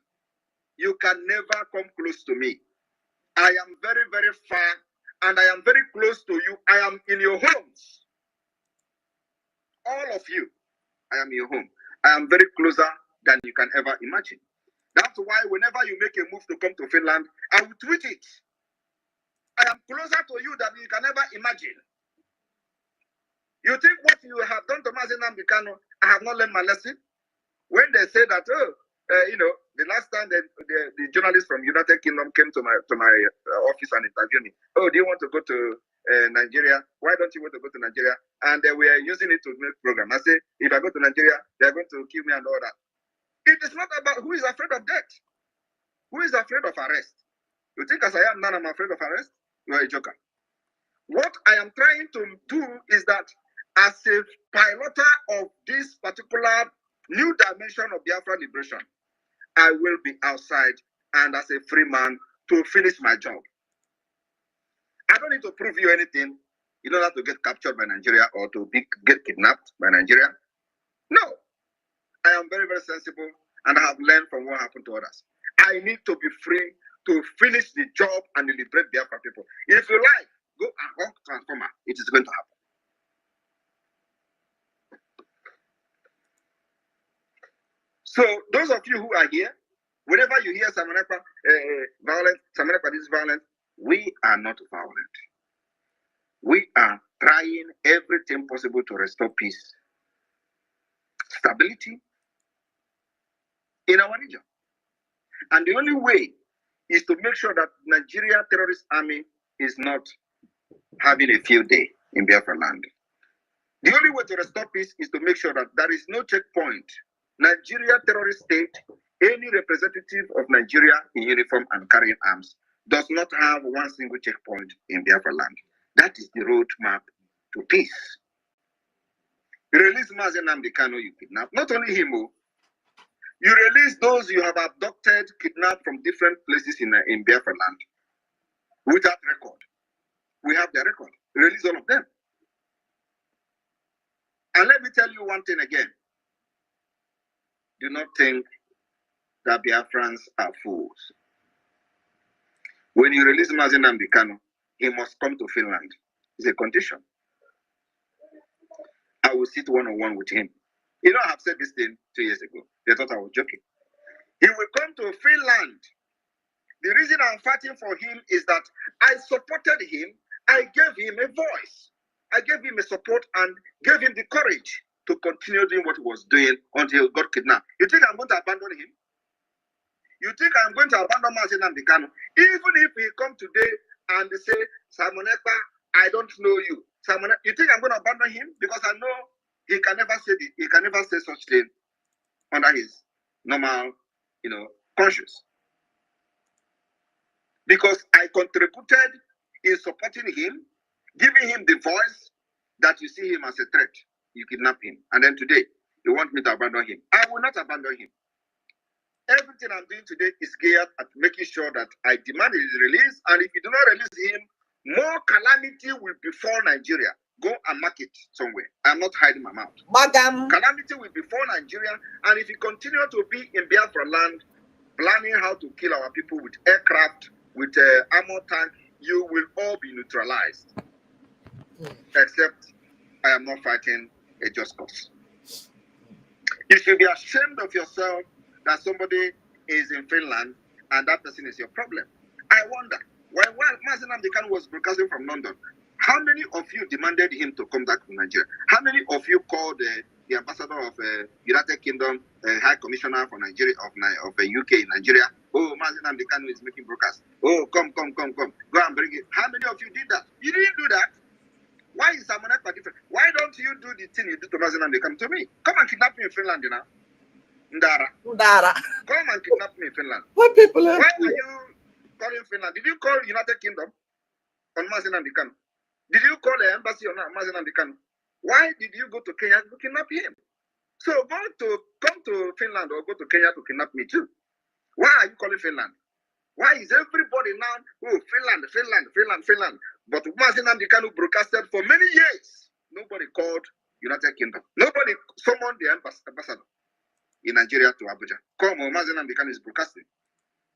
You can never come close to me. I am very, very far and I am very close to you. I am in your homes. All of you, I am in your home. I am very closer than you can ever imagine. That's why whenever you make a move to come to Finland, I will tweet it. I am closer to you than you can ever imagine. You think what you have done to Mazi Nnamdi Kanu, I have not learned my lesson? When they say that, the last time the journalist from United Kingdom came to my office and interviewed me, oh, do you want to go to Nigeria? Why don't you want to go to Nigeria? And they were using it to make program. I say, if I go to Nigeria, they're going to kill me and all that. It is not about who is afraid of death. Who is afraid of arrest? You think as I am now, I'm afraid of arrest? You are a joker. What I am trying to do is that as a piloter of this particular new dimension of Biafra liberation, I will be outside and as a free man to finish my job. I don't need to prove you anything in order to get captured by Nigeria or to get kidnapped by Nigeria. No. I am very, very sensible and I have learned from what happened to others. I need to be free to finish the job and liberate Biafra people. If you like, go and hug transformer. It is going to happen. So those of you who are here, whenever you hear Simon Ekpa violent, Simon Ekpa is violent, we are not violent. We are trying everything possible to restore peace, stability in our region. And the only way is to make sure that Nigeria terrorist army is not having a field day in Biafra land. The only way to restore peace is to make sure that there is no checkpoint. Nigeria terrorist state, any representative of Nigeria in uniform and carrying arms does not have one single checkpoint in Biafra land. That is the roadmap to peace. You release Mazi Nnamdi Kanu, you kidnap. Not only him, you release those you have abducted, kidnapped from different places in Biafra land without record. We have the record. Release all of them. And let me tell you one thing again. Do not think that Biafrans are fools. When you release Mazi Nnamdi Kanu, he must come to Finland. It's a condition. I will sit one-on-one with him. You know, I have said this thing 2 years ago. They thought I was joking. He will come to Finland. The reason I'm fighting for him is that I supported him. I gave him a voice. I gave him a support and gave him the courage to continue doing what he was doing until he got kidnapped. You think I'm going to abandon him? You think I'm going to abandon Mazi Nnamdi Kanu? Even if he come today and say, Simon Ekpa, I don't know you. Simon, you think I'm going to abandon him? Because I know he can never say such thing under his normal, conscience. Because I contributed in supporting him, giving him the voice that you see him as a threat. You kidnap him. And then today, you want me to abandon him. I will not abandon him. Everything I'm doing today is geared at making sure that I demand his release. And if you do not release him, more calamity will befall Nigeria. Go and mark it somewhere. I'm not hiding my mouth. Madam. Calamity will befall Nigeria. And if you continue to be in Biafra land, planning how to kill our people with aircraft, with armor tank, you will all be neutralized. Except I am not fighting a just cause. You should be ashamed of yourself that somebody is in Finland and that person is your problem. I wonder, while Mazi Nnamdi Kanu was broadcasting from London, how many of you demanded him to come back to Nigeria? How many of you called the ambassador of United Kingdom, High Commissioner for Nigeria of UK in Nigeria? Oh, Mazi Nnamdi Kanu is making broadcasts. Oh, come. Go and bring it. How many of you did that? You didn't do that. Why is Simon Ekpa different? Why don't you do the thing you do to Mazi Nnamdi Kanu to me? Come and kidnap me in Finland, you know. Ndara. Come and kidnap me in Finland. What people are? Why are you calling Finland? Did you call United Kingdom on Mazi Nnamdi Kanu? Did you call the embassy on Mazi Nnamdi Kanu? Why did you go to Kenya to kidnap him? So come to Finland or go to Kenya to kidnap me too. Why are you calling Finland? Why is everybody now, Finland? But Mazi Nnamdi Kanu broadcasted for many years. Nobody called United Kingdom. Nobody summoned the ambassador in Nigeria to Abuja. Come on, Mazi Nnamdi Kanu is broadcasting.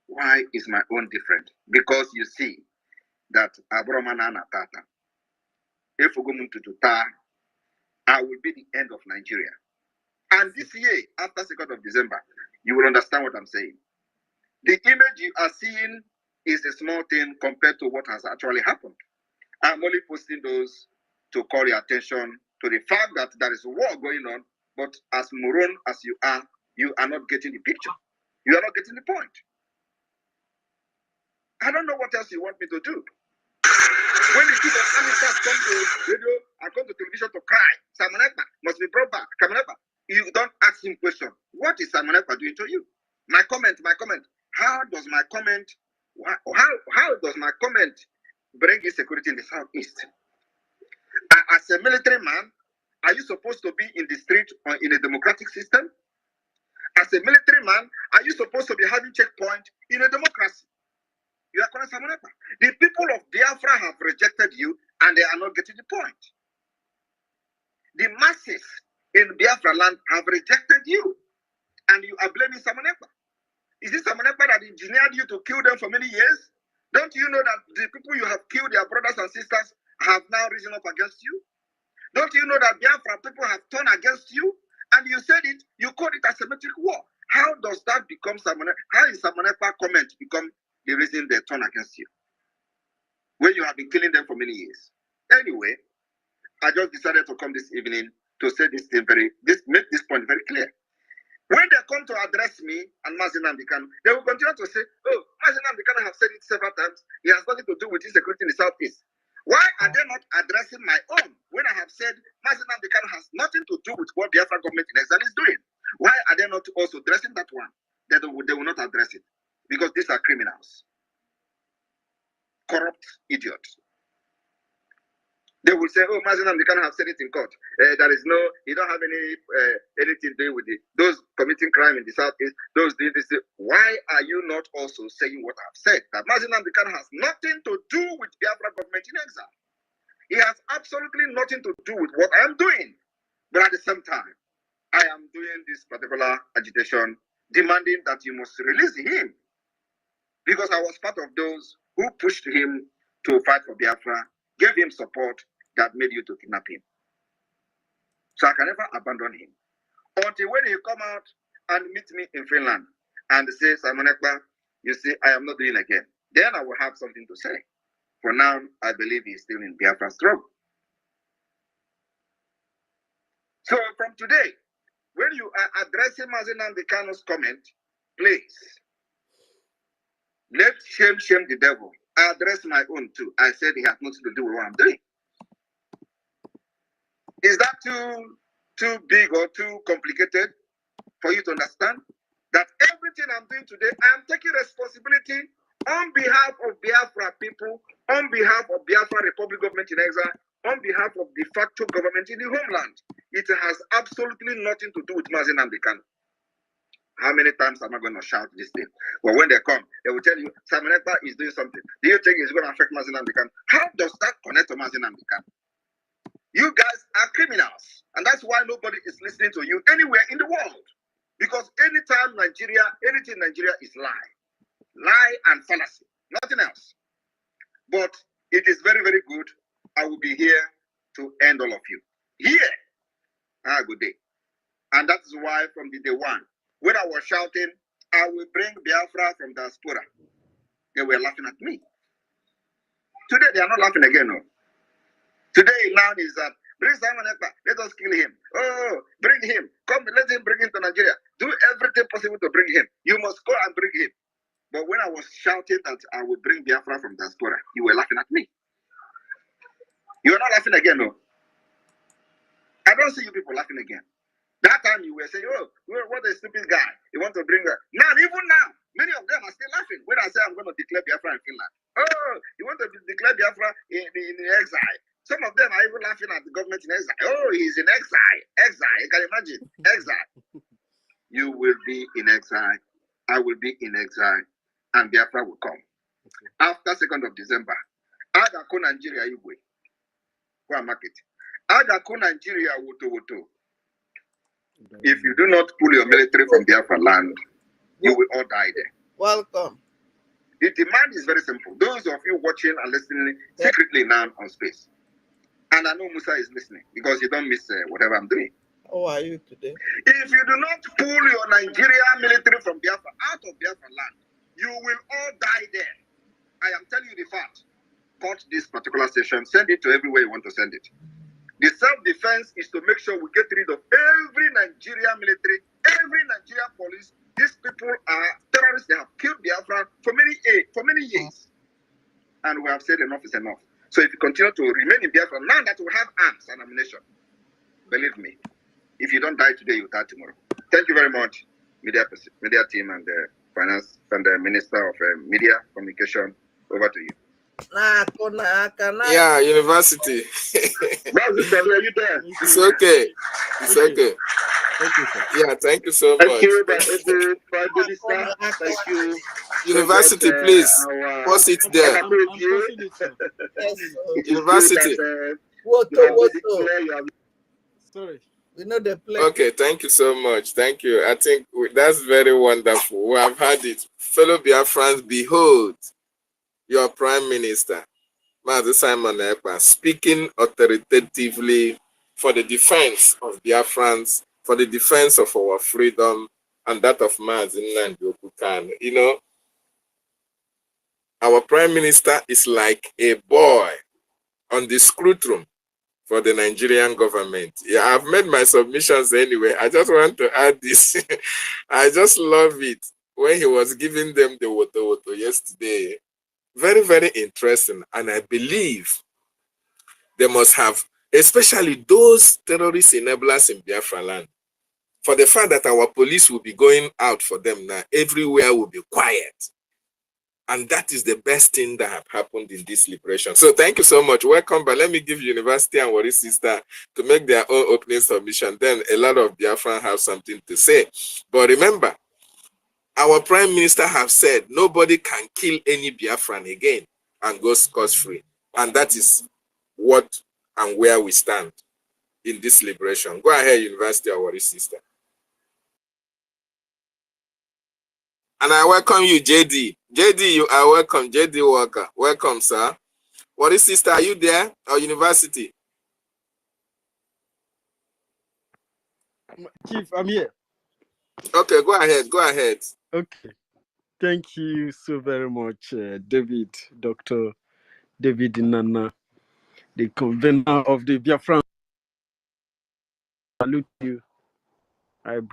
Why is my own different? Because you see that Abromanana Tata, if we go to Tuta, I will be the end of Nigeria. And this year, after 2nd of December, you will understand what I'm saying. The image you are seeing is a small thing compared to what has actually happened. I'm only posting those to call your attention to the fact that there is a war going on, but as moron as you are not getting the picture. You are not getting the point. I don't know what else you want me to do. When the chief of army staff come to radio and come to television to cry, Simon Ekpa must be brought back. Simon Ekpa, you don't ask him question. What is Simon Ekpa doing to you? My comment. How does my comment bring insecurity in the southeast? As a military man, are you supposed to be in the street or in a democratic system? As a military man, are you supposed to be having checkpoint in a democracy? You are correct, Simon Ekpa. The people of Biafra have rejected you and they are not getting the point. The masses in Biafra land have rejected you and you are blaming Simon Ekpa. Is it Simon Ekpa that engineered you to kill them for many years? Don't you know that the people you have killed, their brothers and sisters, have now risen up against you? Don't you know that Biafra people have turned against you? And you said it, you called it asymmetric war. How does that become how is Simon Ekpa comment become the reason they turn against you? When you have been killing them for many years. Anyway, I just decided to come this evening to say this thing make this point very clear. When they come to address me and Mazi Nnamdi Kanu, they will continue to say, oh, Mazi Nnamdi Kanu have said it several times. He has nothing to do with insecurity in the Southeast. Why are they not addressing my own when I have said Mazi Nnamdi Kanu has nothing to do with what the Biafra government in exile is doing? Why are they not also addressing that one? They will not address it because these are criminals, corrupt idiots. They will say, oh, Mazi Nnamdi Kanu have said it in court. There is no, you don't have anything to do with it. Those committing crime in the Southeast, those did this. Why are you not also saying what I've said? That Mazi Nnamdi Kanu has nothing to do with Biafra government in exile. He has absolutely nothing to do with what I am doing. But at the same time, I am doing this particular agitation, demanding that you must release him. Because I was part of those who pushed him to fight for Biafra, gave him support that made you to kidnap him. So I can never abandon him. Until when he come out and meet me in Finland and say, Simon Ekpa, you see, I am not doing again. Then I will have something to say. For now, I believe he's still in Biafra struggle. So from today, when you are addressing Mazi Nnamdi Kanu's comment, please, let shame the devil. I address my own too. I said he has nothing to do with what I'm doing. Is that too big or too complicated for you to understand? That everything I'm doing today, I'm taking responsibility on behalf of Biafra people, on behalf of Biafra Republic government in exile, on behalf of de facto government in the homeland. It has absolutely nothing to do with Mazi Nnamdi Kanu. How many times am I going to shout this thing? Well, when they come, they will tell you, Simon Ekpa is doing something. Do you think it's going to affect Mazi Nnamdi Kanu? How does that connect to Mazi Nnamdi Kanu? You guys are criminals. And that's why nobody is listening to you anywhere in the world. Because anytime Nigeria, anything in Nigeria is lie. Lie and fallacy. Nothing else. But it is very, very good. I will be here to end all of you. Here. Good day. And that's why from the day one, when I was shouting, I will bring Biafra from diaspora, they were laughing at me. Today, they are not laughing again. No. Today, now is that, bring Simon Ekpa, let us kill him. Oh, bring him. Come, let him bring him to Nigeria. Do everything possible to bring him. You must go and bring him. But when I was shouting that I will bring Biafra from diaspora, you were laughing at me. You are not laughing again, no. I don't see you people laughing again. That time you were saying, oh, what a stupid guy. You want to bring her. Now, even now, many of them are still laughing when I say I'm going to declare Biafra in Finland. Oh, you want to declare Biafra in exile. Some of them are even laughing at the government in exile. Oh, he's in exile. Exile. You can imagine. Exile. You will be in exile. I will be in exile. And Biafra will come. After 2nd of December, Agaku Nigeria Igwe. Go and market. Agaku Nigeria Woto. If you do not pull your military from Biafra land, you will all die there. Welcome. The demand is very simple. Those of you watching and listening secretly now on space. And I know Musa is listening because you don't miss whatever I'm doing. How are you today? If you do not pull your Nigerian military from Biafra out of Biafra land, you will all die there. I am telling you the fact. Cut this particular session, send it to everywhere you want to send it. The self-defense is to make sure we get rid of every Nigerian military, every Nigerian police. These people are terrorists. They have killed Biafra for many years. And we have said enough is enough. So if you continue to remain in Biafra, now that we have arms and ammunition, believe me, if you don't die today, you die tomorrow. Thank you very much, media team and the finance and the Minister of Media Communication. Over to you. Yeah, university. Are you there? It's okay. It's okay. Thank you, sir. Yeah, thank you so much. Thank you, Prime Minister. Thank you. University, please. Post it there. I'm posting it, sir. University. Sorry. We know the place. Okay, thank you so much. Thank you. I think that's very wonderful. We have had it. Fellow Biafrans, behold your Prime Minister, Mazi Simon Ekpa, speaking authoritatively for the defense of Biafrans, for the defense of our freedom, and that of Mazi Nnamdi Kanu. You know, our Prime Minister is like a boy on the scrutrum for the Nigerian government. Yeah, I've made my submissions anyway. I just want to add this. I just love it when he was giving them the woto yesterday. Very, very interesting. And I believe they must have, especially those terrorist enablers in Biafra land, for the fact that our police will be going out for them now, everywhere will be quiet. And that is the best thing that have happened in this liberation. So thank you so much. Welcome, but let me give University and Wari Sister to make their own opening submission. Then a lot of Biafran have something to say. But remember, our Prime Minister have said nobody can kill any Biafran again and go scot-free. And that is what and where we stand in this liberation. Go ahead, University and Wari Sister. And I welcome you, JD. JD, you are welcome. JD Walker. Welcome, sir. What is sister? Are you there? Or University? Chief, I'm here. Okay, go ahead. Go ahead. Okay. Thank you so very much, David, Dr. David Nana, the convener of the Biafrans. I salute you. I bring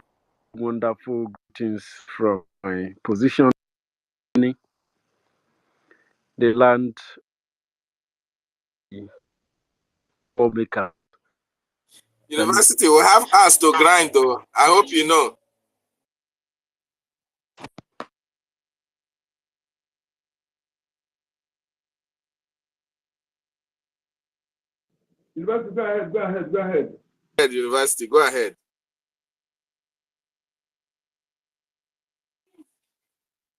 wonderful greetings from my position, the land lawmaker. University will have us to grind, though. I hope you know. University, go ahead, go ahead, go ahead. University, go ahead.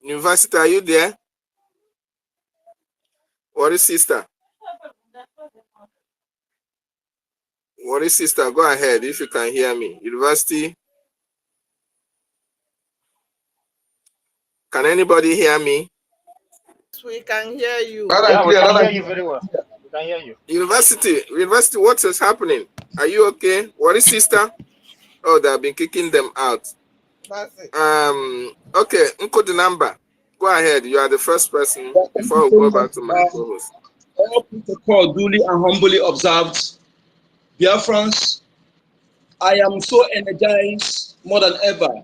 University, are you there? What is sister? What is sister? Go ahead if you can hear me. University. Can anybody hear me? We can hear you. Yeah, we can hear you very well. We can hear you. University, what is happening? Are you okay? What is sister? Oh, they have been kicking them out. That's it. Okay, Uncle the number. Go ahead. You are the first person before we go back to my co-host. All protocol duly and humbly observed. Biafrans, I am so energized more than ever.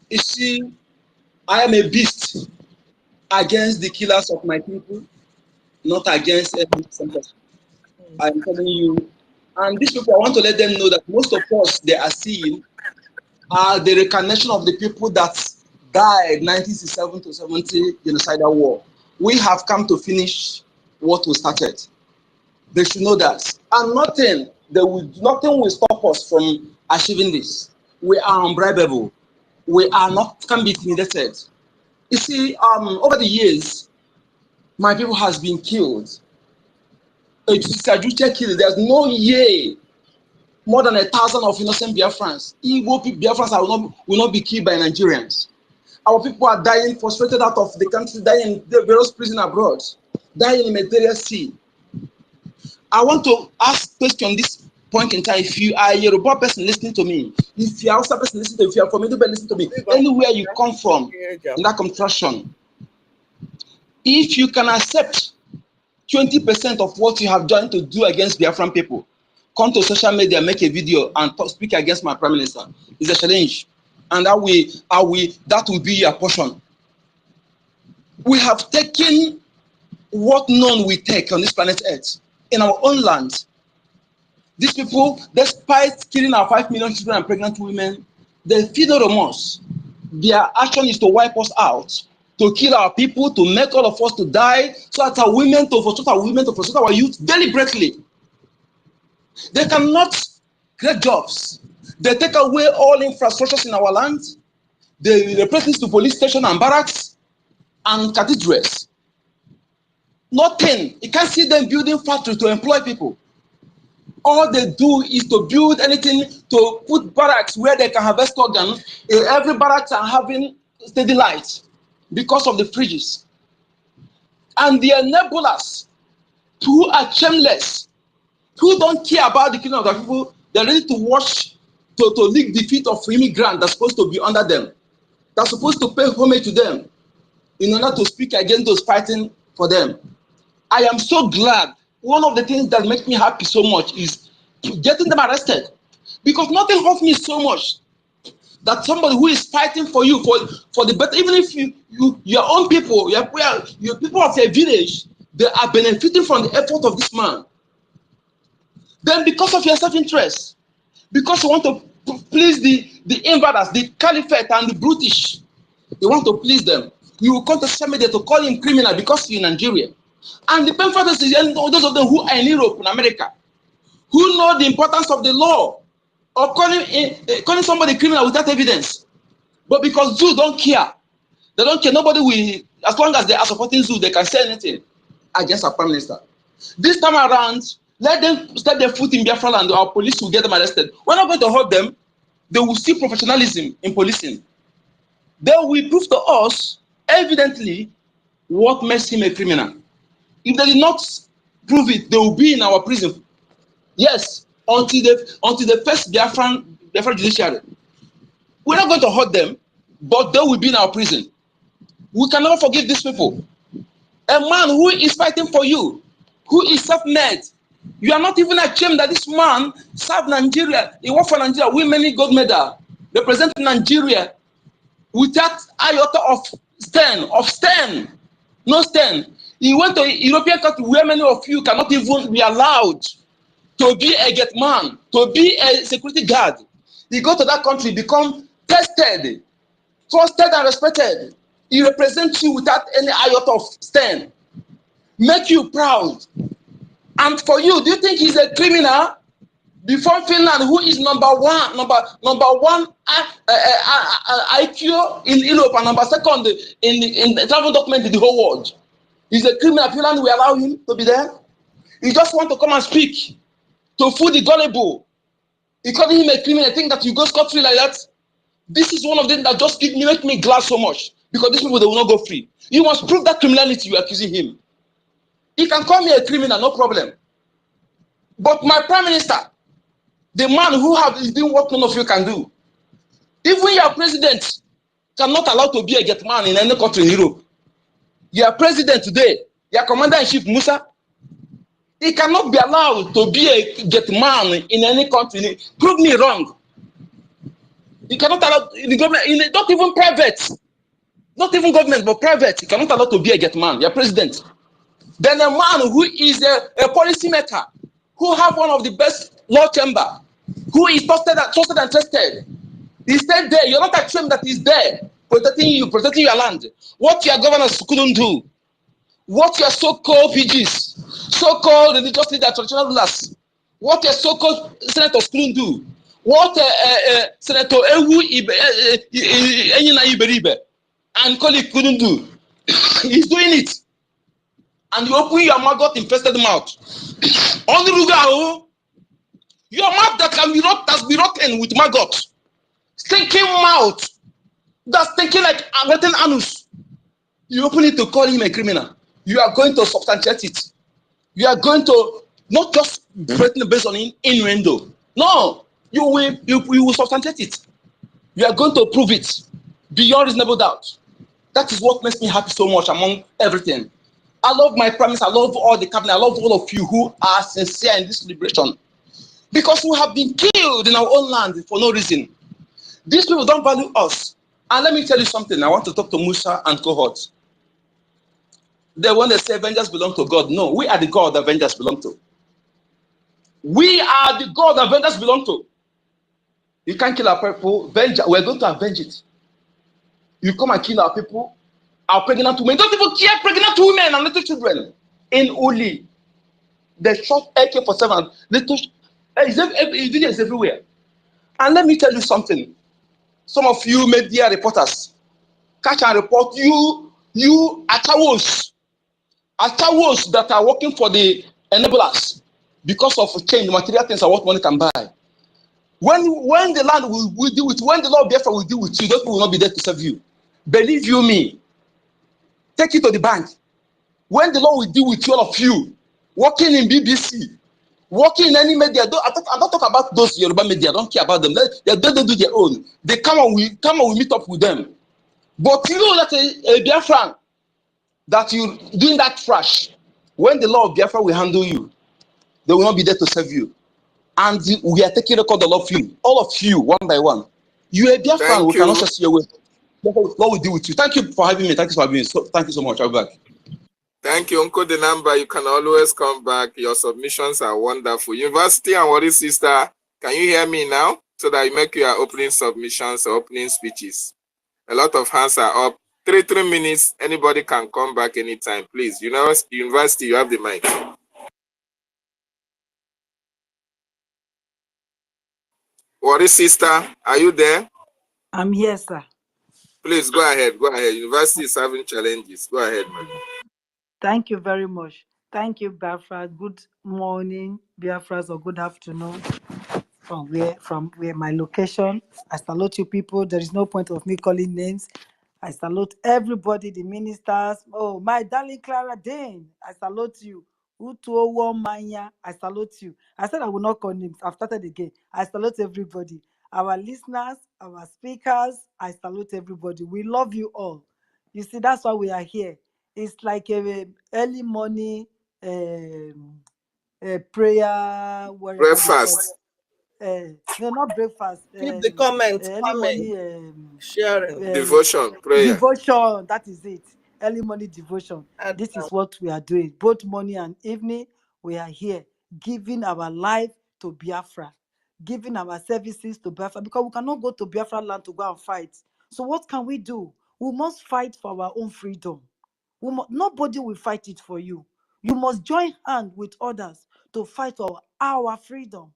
You see, I am a beast against the killers of my people, not against every person. I am telling you. And these people, I want to let them know that most of us they are seeing are the reincarnation of the people that died 1967 to 70 genocidal war. We have come to finish what we started. They should know that. And nothing will stop us from achieving this. We are unbribable. We are not can be intimidated. You see, over the years, my people has been killed. It's a judicial killing. There's no year more than 1,000 of innocent Biafrans. Igbo Biafrans will not be killed by Nigerians. Our people are dying, frustrated out of the country, dying in the various prisons abroad, dying in the Mediterranean Sea. I want to ask question this point in time. If you are a Yoruba person listening to me, if you are Hausa person listening to me, if you are from Edo listening to me, anywhere you come from in that contraction, if you can accept 20% of what you have done to do against Biafran people, come to social media, make a video, and speak against my prime minister. It's a challenge, and that will be your portion. We have taken what none we take on this planet Earth in our own land. These people, despite killing our 5 million children and pregnant women, they feel no remorse. Their action is to wipe us out, to kill our people, to make all of us to die, so that our women to frustrate our youth deliberately. They cannot create jobs. They take away all infrastructures in our land. They replace it to police station and barracks and cathedrals. Nothing. You can't see them building factories to employ people. All they do is to build anything to put barracks where they can harvest organ. Every barracks are having steady light because of the fridges. And the enablers who are shameless, who don't care about the kingdom of the people, they're ready to watch, to lick the feet of immigrants that's supposed to be under them. They're supposed to pay homage to them in order to speak against those fighting for them. I am so glad one of the things that makes me happy so much is getting them arrested. Because nothing hurts me so much that somebody who is fighting for you for the better, even if your own people, your people of your village, they are benefiting from the effort of this man. Then because of your self-interest, because you want to please the invaders, the caliphate and the British, you want to please them, you will come to social media to call him criminal because you're in Nigeria. And the painful is those of them who are in Europe and America, who know the importance of the law, of calling somebody criminal without evidence. But because Jews don't care, they don't care, nobody will, as long as they are supporting Jews, they can say anything against our prime minister. This time around, let them step their foot in Biafra and our police will get them arrested. We're not going to hold them. They will see professionalism in policing. They will prove to us, evidently, what makes him a criminal. If they did not prove it, they will be in our prison. Yes, until the first Biafra judiciary. We're not going to hurt them, but they will be in our prison. We can never forgive these people. A man who is fighting for you, who is self-made, you are not even ashamed that this man served Nigeria. He worked for Nigeria, win many gold medals, representing Nigeria without iota of stand. No stand. He went to a European country where many of you cannot even be allowed to be a gate man, to be a security guard. He go to that country, become tested, trusted and respected. He represents you without any iota of stand. Make you proud. And for you, do you think he's a criminal? Before Finland, who is number one IQ in Europe and number second in the travel document in the whole world. He's a criminal. Finland will allow him to be there. He just want to come and speak to fool the gullible. You call him a criminal. I think that you go scot-free like that. This is one of them that just make me glad so much, because these people, they will not go free. You must prove that criminality you are accusing him. He can call me a criminal, no problem. But my prime minister, the man who is doing what none of you can do, even your president cannot allow to be a get man in any country in Europe. Your president today, your commander-in-chief Musa, he cannot be allowed to be a get man in any country. Prove me wrong. He cannot allow the government, not even private, not even government, but private. He cannot allow to be a get man. Your president. Then a man who is a policy maker, who have one of the best law chamber, who is trusted and trusted. He stayed there. You're not ashamed that he's there, protecting you, protecting your land. What your governors couldn't do, what your so-called PGs, so-called religious leaders, traditional rulers, what your so-called senators couldn't do, what Senator Ewu Iberibe and colleague couldn't do. He's doing it. And you open your maggot-infested mouth. Only Rugao, your mouth that can be rotten with maggot, stinking mouth, that's stinking like a rotten anus. You open it to call him a criminal. You are going to substantiate it. You are going to not just threaten based on innuendo. No, you will substantiate it. You are going to prove it beyond reasonable doubt. That is what makes me happy so much among everything. I love my promise. I love all the cabinet. I love all of you who are sincere in this liberation. Because we have been killed in our own land for no reason. These people don't value us. And let me tell you something. I want to talk to Musa and cohort. When they say vengeance belongs to God, no, we are the God that vengeance belongs to. We are the God that vengeance belongs to. You can't kill our people. We're going to avenge it. You come and kill our people. Our pregnant women, don't even care pregnant women and little children. In Uli, they shot AK-47. Video is everywhere. And let me tell you something. Some of you media reporters, catch and report, you achawos that are working for the enablers because of change, material things are what money can buy. When the land will deal with, when the law of Biafra will deal with you, those people will not be there to serve you. Believe you me. Take it to the bank. When the law will deal with all of you, working in BBC, working in any media, I don't talk about those Yoruba media. I don't care about them. They do their own. They come and we meet up with them. But you know that a Biafran, that you doing that trash, when the law of Biafra will handle you, They will not be there to serve you. And we are taking record of you, all of you, one by one. You are Biafran, Thank we cannot you. just your way. What we do with you. Thank you for having me. Thank you for having me. So, thank you so much. I'll be back. Thank you, Uncle the number. You can always come back. Your submissions are wonderful. University and Worry Sister, can you hear me now? So that you make your opening submissions or opening speeches. A lot of hands are up. 3 minutes. Anybody can come back anytime, please. University, you have the mic. Worry Sister, are you there? I'm here, sir. Please go ahead. Go ahead. University is having challenges. Go ahead, man. Thank you very much. Thank you, Biafra. Good morning, Biafras, or good afternoon from where my location. I salute you people. There is no point of me calling names. I salute everybody, the ministers. Oh, my darling Clara Dane, I salute you. Utuowo Manya, I salute you. I said I will not call names. I've started again. I salute everybody. Our listeners, our speakers, I salute everybody. We love you all. You see, that's why we are here. It's like a early morning prayer, whatever they call Breakfast. it. No, not breakfast. Keep the comments Early coming, morning sharing. Devotion. Prayer. devotion. That is it. Early morning devotion. And This is what we are doing. Both morning and evening, we are here giving our life to Biafra, giving our services to Biafra, because we cannot go to Biafra land to go and fight. So what can we do? We must fight for our own freedom. Nobody will fight it for you. You must join hand with others to fight for our freedom.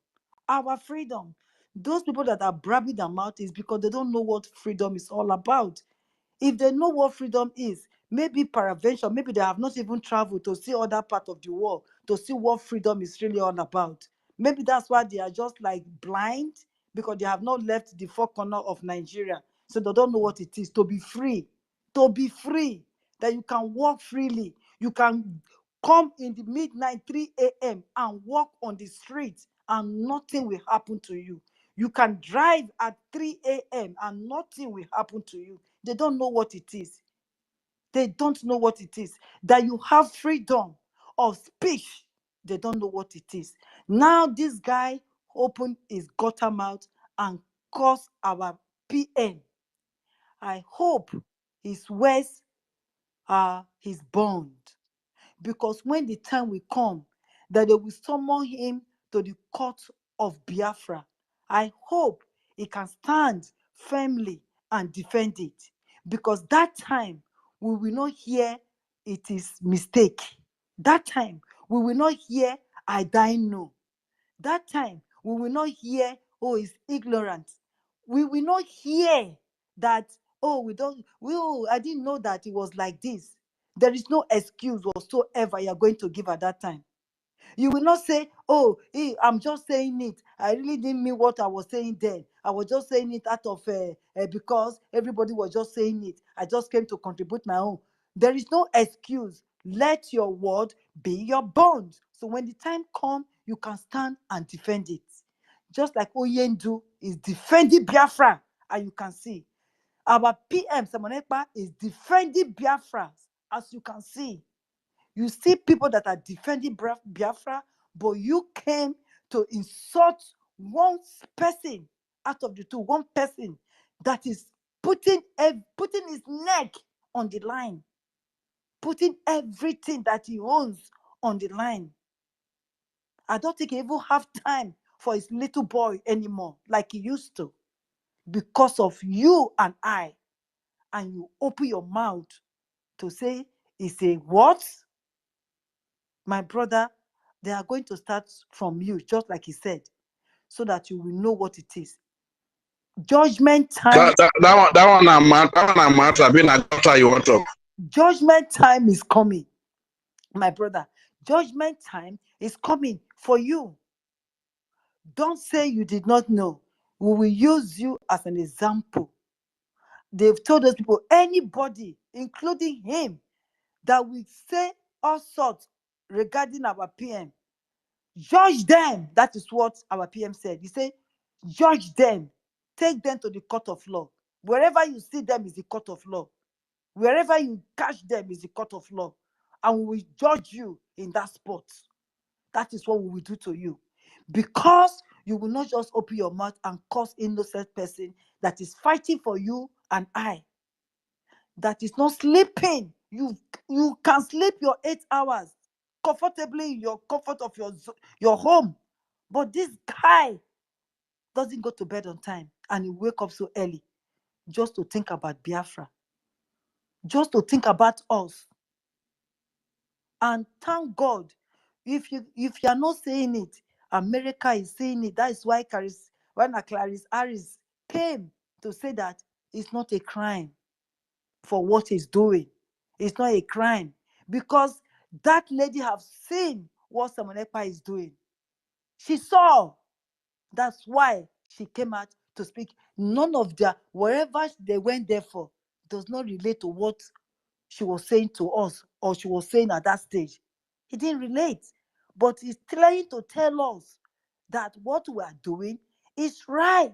Our freedom. Those people that are bragging their mouth is because they don't know what freedom is all about. If they know what freedom is, maybe peradventure, maybe they have not even traveled to see other part of the world to see what freedom is really all about. Maybe that's why they are just like blind, because they have not left the four corner of Nigeria. So they don't know what it is to be free. To be free, that you can walk freely. You can come in the midnight, 3 a.m. and walk on the streets and nothing will happen to you. You can drive at 3 a.m. and nothing will happen to you. They don't know what it is. They don't know what it is. That you have freedom of speech. They don't know what it is. Now this guy opened his gutter mouth and cursed our PM. I hope his words are his bond. Because when the time will come that they will summon him to the court of Biafra, I hope he can stand firmly and defend it. Because that time we will not hear it is mistake. That time we will not hear I die no. That time we will not hear, oh, it's ignorant. We will not hear that, oh, I didn't know that it was like this. There is no excuse whatsoever you are going to give at that time. You will not say, oh, I'm just saying it. I really didn't mean what I was saying then. I was just saying it out of, because everybody was just saying it. I just came to contribute my own. There is no excuse. Let your word be your bond. So when the time comes, you can stand and defend it. Just like Oyendu is defending Biafra, and you can see. Our PM, Samonekpa, is defending Biafra, as you can see. You see people that are defending Biafra, but you came to insult one person out of the two, one person that is putting his neck on the line, putting everything that he owns on the line. I don't think he even have time for his little boy anymore, like he used to, because of you and I. And you open your mouth to say, it's a what? My brother, they are going to start from you, just like he said, so that you will know what it is. Judgment time. That one I'm matter. Being a doctor, you want to. Judgment time is coming, my brother. Judgment time is coming for you. Don't say you did not know. We will use you as an example. They've told those people, anybody, including him, that will say all sorts regarding our PM, judge them. That is what our PM said. He said, judge them. Take them to the court of law. Wherever you see them is the court of law. Wherever you catch them is the court of law. And we will judge you in that spot. That is what we will do to you. Because you will not just open your mouth and curse innocent person that is fighting for you and I, that is not sleeping. You can sleep your 8 hours comfortably in your comfort of your home. But this guy doesn't go to bed on time and he wake up so early just to think about Biafra, just to think about us. And thank God, if you are not saying it, America is saying it. That is why Clarice Harris came to say that it's not a crime for what he's doing. It's not a crime because that lady have seen what Simon Ekpa is doing. She saw. That's why she came out to speak. None of their wherever they went there for does not relate to what she was saying to us or she was saying at that stage. It didn't relate. But he's trying to tell us that what we are doing is right.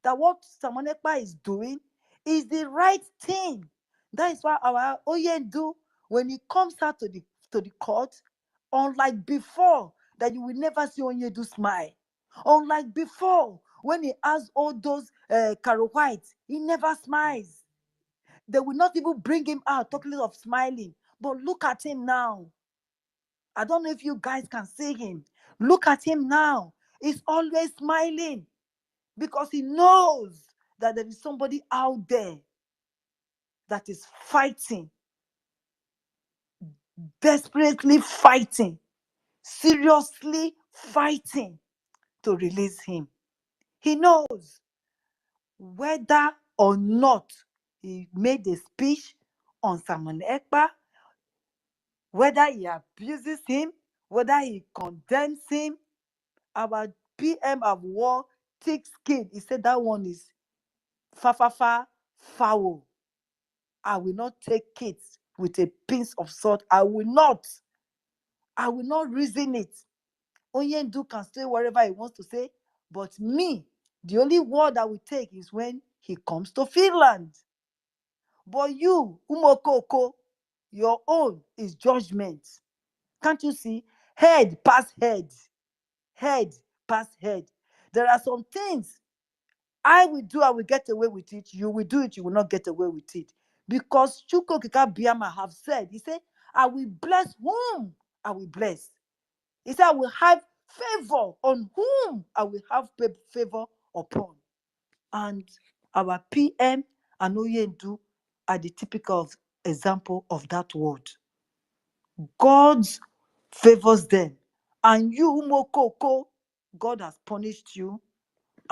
That what Simon Ekpa is doing is the right thing. That is why our Oyendu, when he comes out to the court, unlike before, that you will never see Oyendu smile. Unlike before, when he has all those Caro White, he never smiles. They will not even bring him out talking of smiling. But look at him now. I don't know if you guys can see him. Look at him now. He's always smiling because he knows that there is somebody out there that is fighting, desperately fighting, seriously fighting to release him. He knows whether or not he made a speech on Simon Ekpa, whether he abuses him, whether he condemns him. Our PM of war, thick skin, he said that one is foul. I will not take it with a pinch of salt. I will not reason it. Oyendu can say whatever he wants to say, but me, the only word I will take is when he comes to Finland. But you, Umokoko, your own is judgment. Can't you see? Head past head. Head past head. There are some things I will do, I will get away with it. You will do it, you will not get away with it. Because Chuko Kika Biama have said, he said, I will bless whom I will bless. He said, I will have favor on whom I will have favor upon. And our PM and Oyendu are the typical example of that word. God favors them. And you, Umokoko, God has punished you,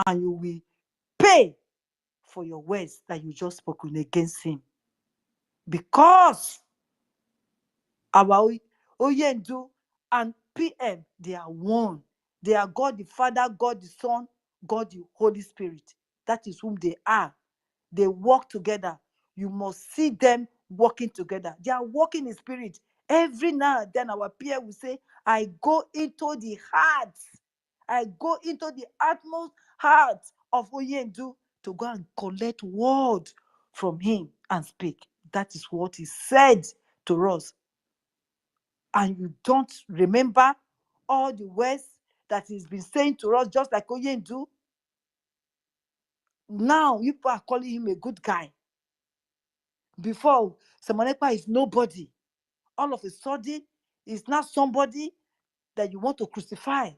and you will pay for your words that you just spoken against him. Because our Oyendu and PM, they are one. They are God the Father, God the Son, God the Holy Spirit. That is whom they are. They work together. You must see them working together. They are working in spirit. Every now and then our PM will say, I go into the heart. I go into the utmost heart of Oyendu to go and collect word from him and speak. That is what he said to us. And you don't remember all the words that he's been saying to us, just like Oyendu. Now people are calling him a good guy. Before, Simon Ekpa is nobody. All of a sudden, he's not somebody that you want to crucify.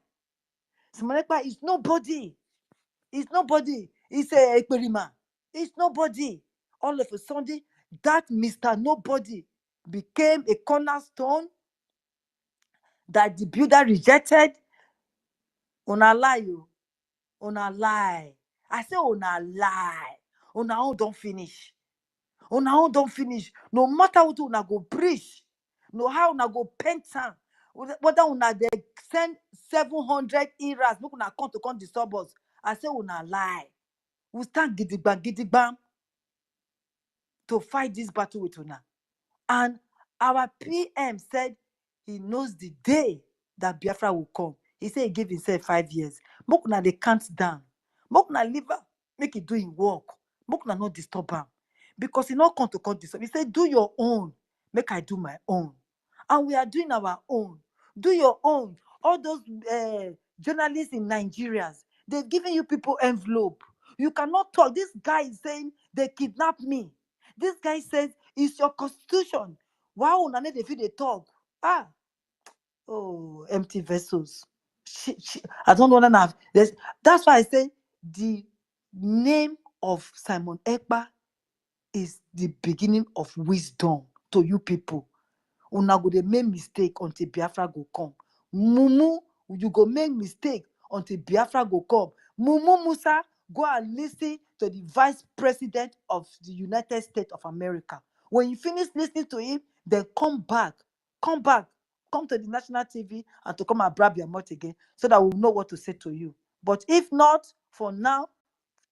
Simon Ekpa is nobody. He's nobody. He's a Ekperima. He's nobody. All of a sudden, that Mr. Nobody became a cornerstone that the builder rejected. Una lie, you. Una lie. I say una lie. Una own don't finish. Una own don't finish. No matter what una go preach, no how una go paint am, whether una dey send 700 eras, make una come disturb us. I say una lie. We stand gidigba to fight this battle with una. And our PM said he knows the day that Biafra will come. He said he gave himself 5 years. Make una dey count down. Make una leave am, make he do him work. Make una not disturb am. Because he not come to disturb. He said, do your own, make I do my own. And we are doing our own. Do your own. All those journalists in Nigeria, they've given you people envelope. You cannot talk. This guy is saying they kidnapped me. This guy says it's your constitution. Wow, none if they talk. Ah, oh, empty vessels. I don't know enough. That's why I say the name of Simon Ekpa is the beginning of wisdom to you people. Una go dey make mistake until Biafra go come. Mumu, you go make mistake until Biafra go come. Mumu Musa, go and listen to the Vice President of the United States of America. When you finish listening to him, then come back, come to the national TV and to come and brab your mouth again so that we'll know what to say to you. But if not, for now,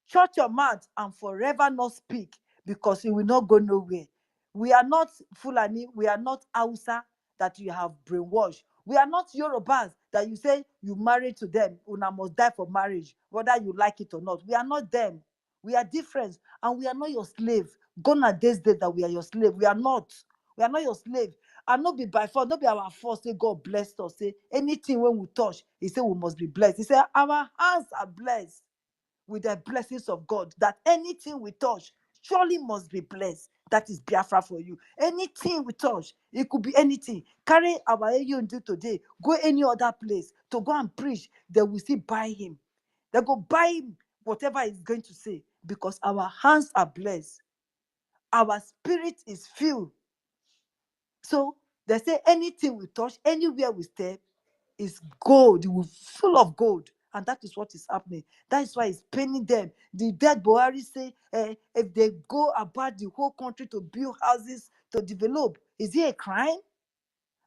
shut your mouth and forever not speak, because it will not go nowhere. We are not Fulani, we are not Hausa that you have brainwashed. We are not Yorubas that you say you married to them, una must die for marriage, whether you like it or not. We are not them. We are different, and we are not your slave. Gone are days that we are your slave. We are not. We are not your slave. And not be by force, not be our force. Say God blessed us. Say anything when we touch, He said we must be blessed. He said our hands are blessed with the blessings of God, that anything we touch surely must be blessed. That is Biafra for you. Anything we touch, it could be anything. Carry our do today, go any other place to go and preach. They will still buy him. They go buy him whatever he's going to say, because our hands are blessed. Our spirit is filled. So they say anything we touch, anywhere we step, is gold. We're full of gold. And that is what is happening. That is why it's paining them. The dead Buhari say, if they go about the whole country to build houses, to develop, is it a crime?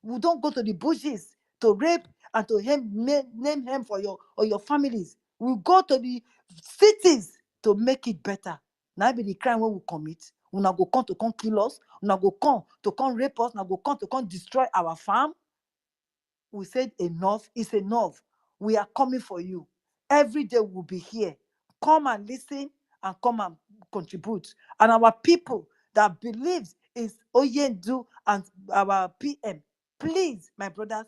We don't go to the bushes to rape and to name him for your families. We go to the cities to make it better. Now be the crime when we commit. Una go come to come kill us. Una go come to come rape us. Una go come to come destroy our farm. We said enough is enough. We are coming for you. Every day we'll be here. Come and listen and come and contribute. And our people that believes is Oyendu and our PM, please, my brothers,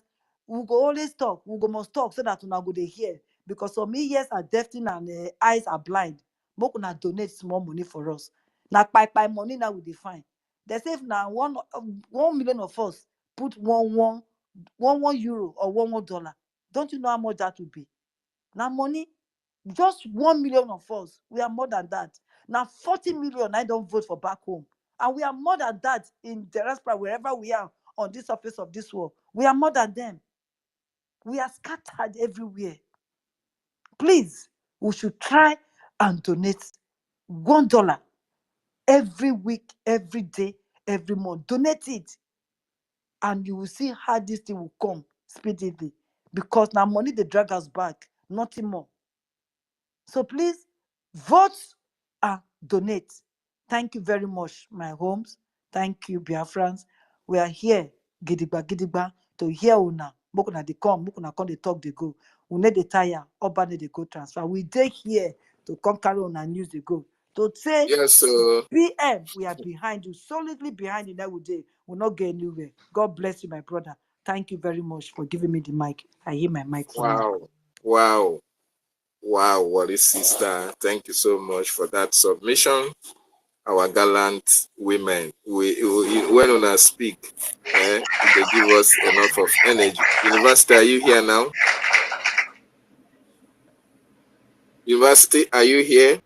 we go always talk. We go must talk so that we go dey hear. Because some ears are deafened and eyes are blind. Make una donate small money for us. Now, by money now we define. They say if now 1 million of us put one euro or one dollar. Don't you know how much that would be? Now money, just 1 million of us. We are more than that. Now 40 million I don't vote for back home. And we are more than that in diaspora, wherever we are on this surface of this world. We are more than them. We are scattered everywhere. Please, we should try and donate $1 every week, every day, every month. Donate it. And you will see how this thing will come speedily, because now money they drag us back, nothing more. So please vote and donate. Thank you very much, my homes. Thank you, Biafrans. We are here, gidigba, to hear una. Mokuna they come, they talk, they go. We need the tire, urban they go transfer. We dey here to come carry on and news they go. To say Yes, sir. PM, we are behind you, solidly behind you every day. We'll not go anywhere. God bless you, my brother. Thank you very much for giving me the mic. I hear my mic for now. Wow. What is sister? Thank you so much for that submission. Our gallant women, when una speak, they give us enough of energy. University, are you here now? University, are you here?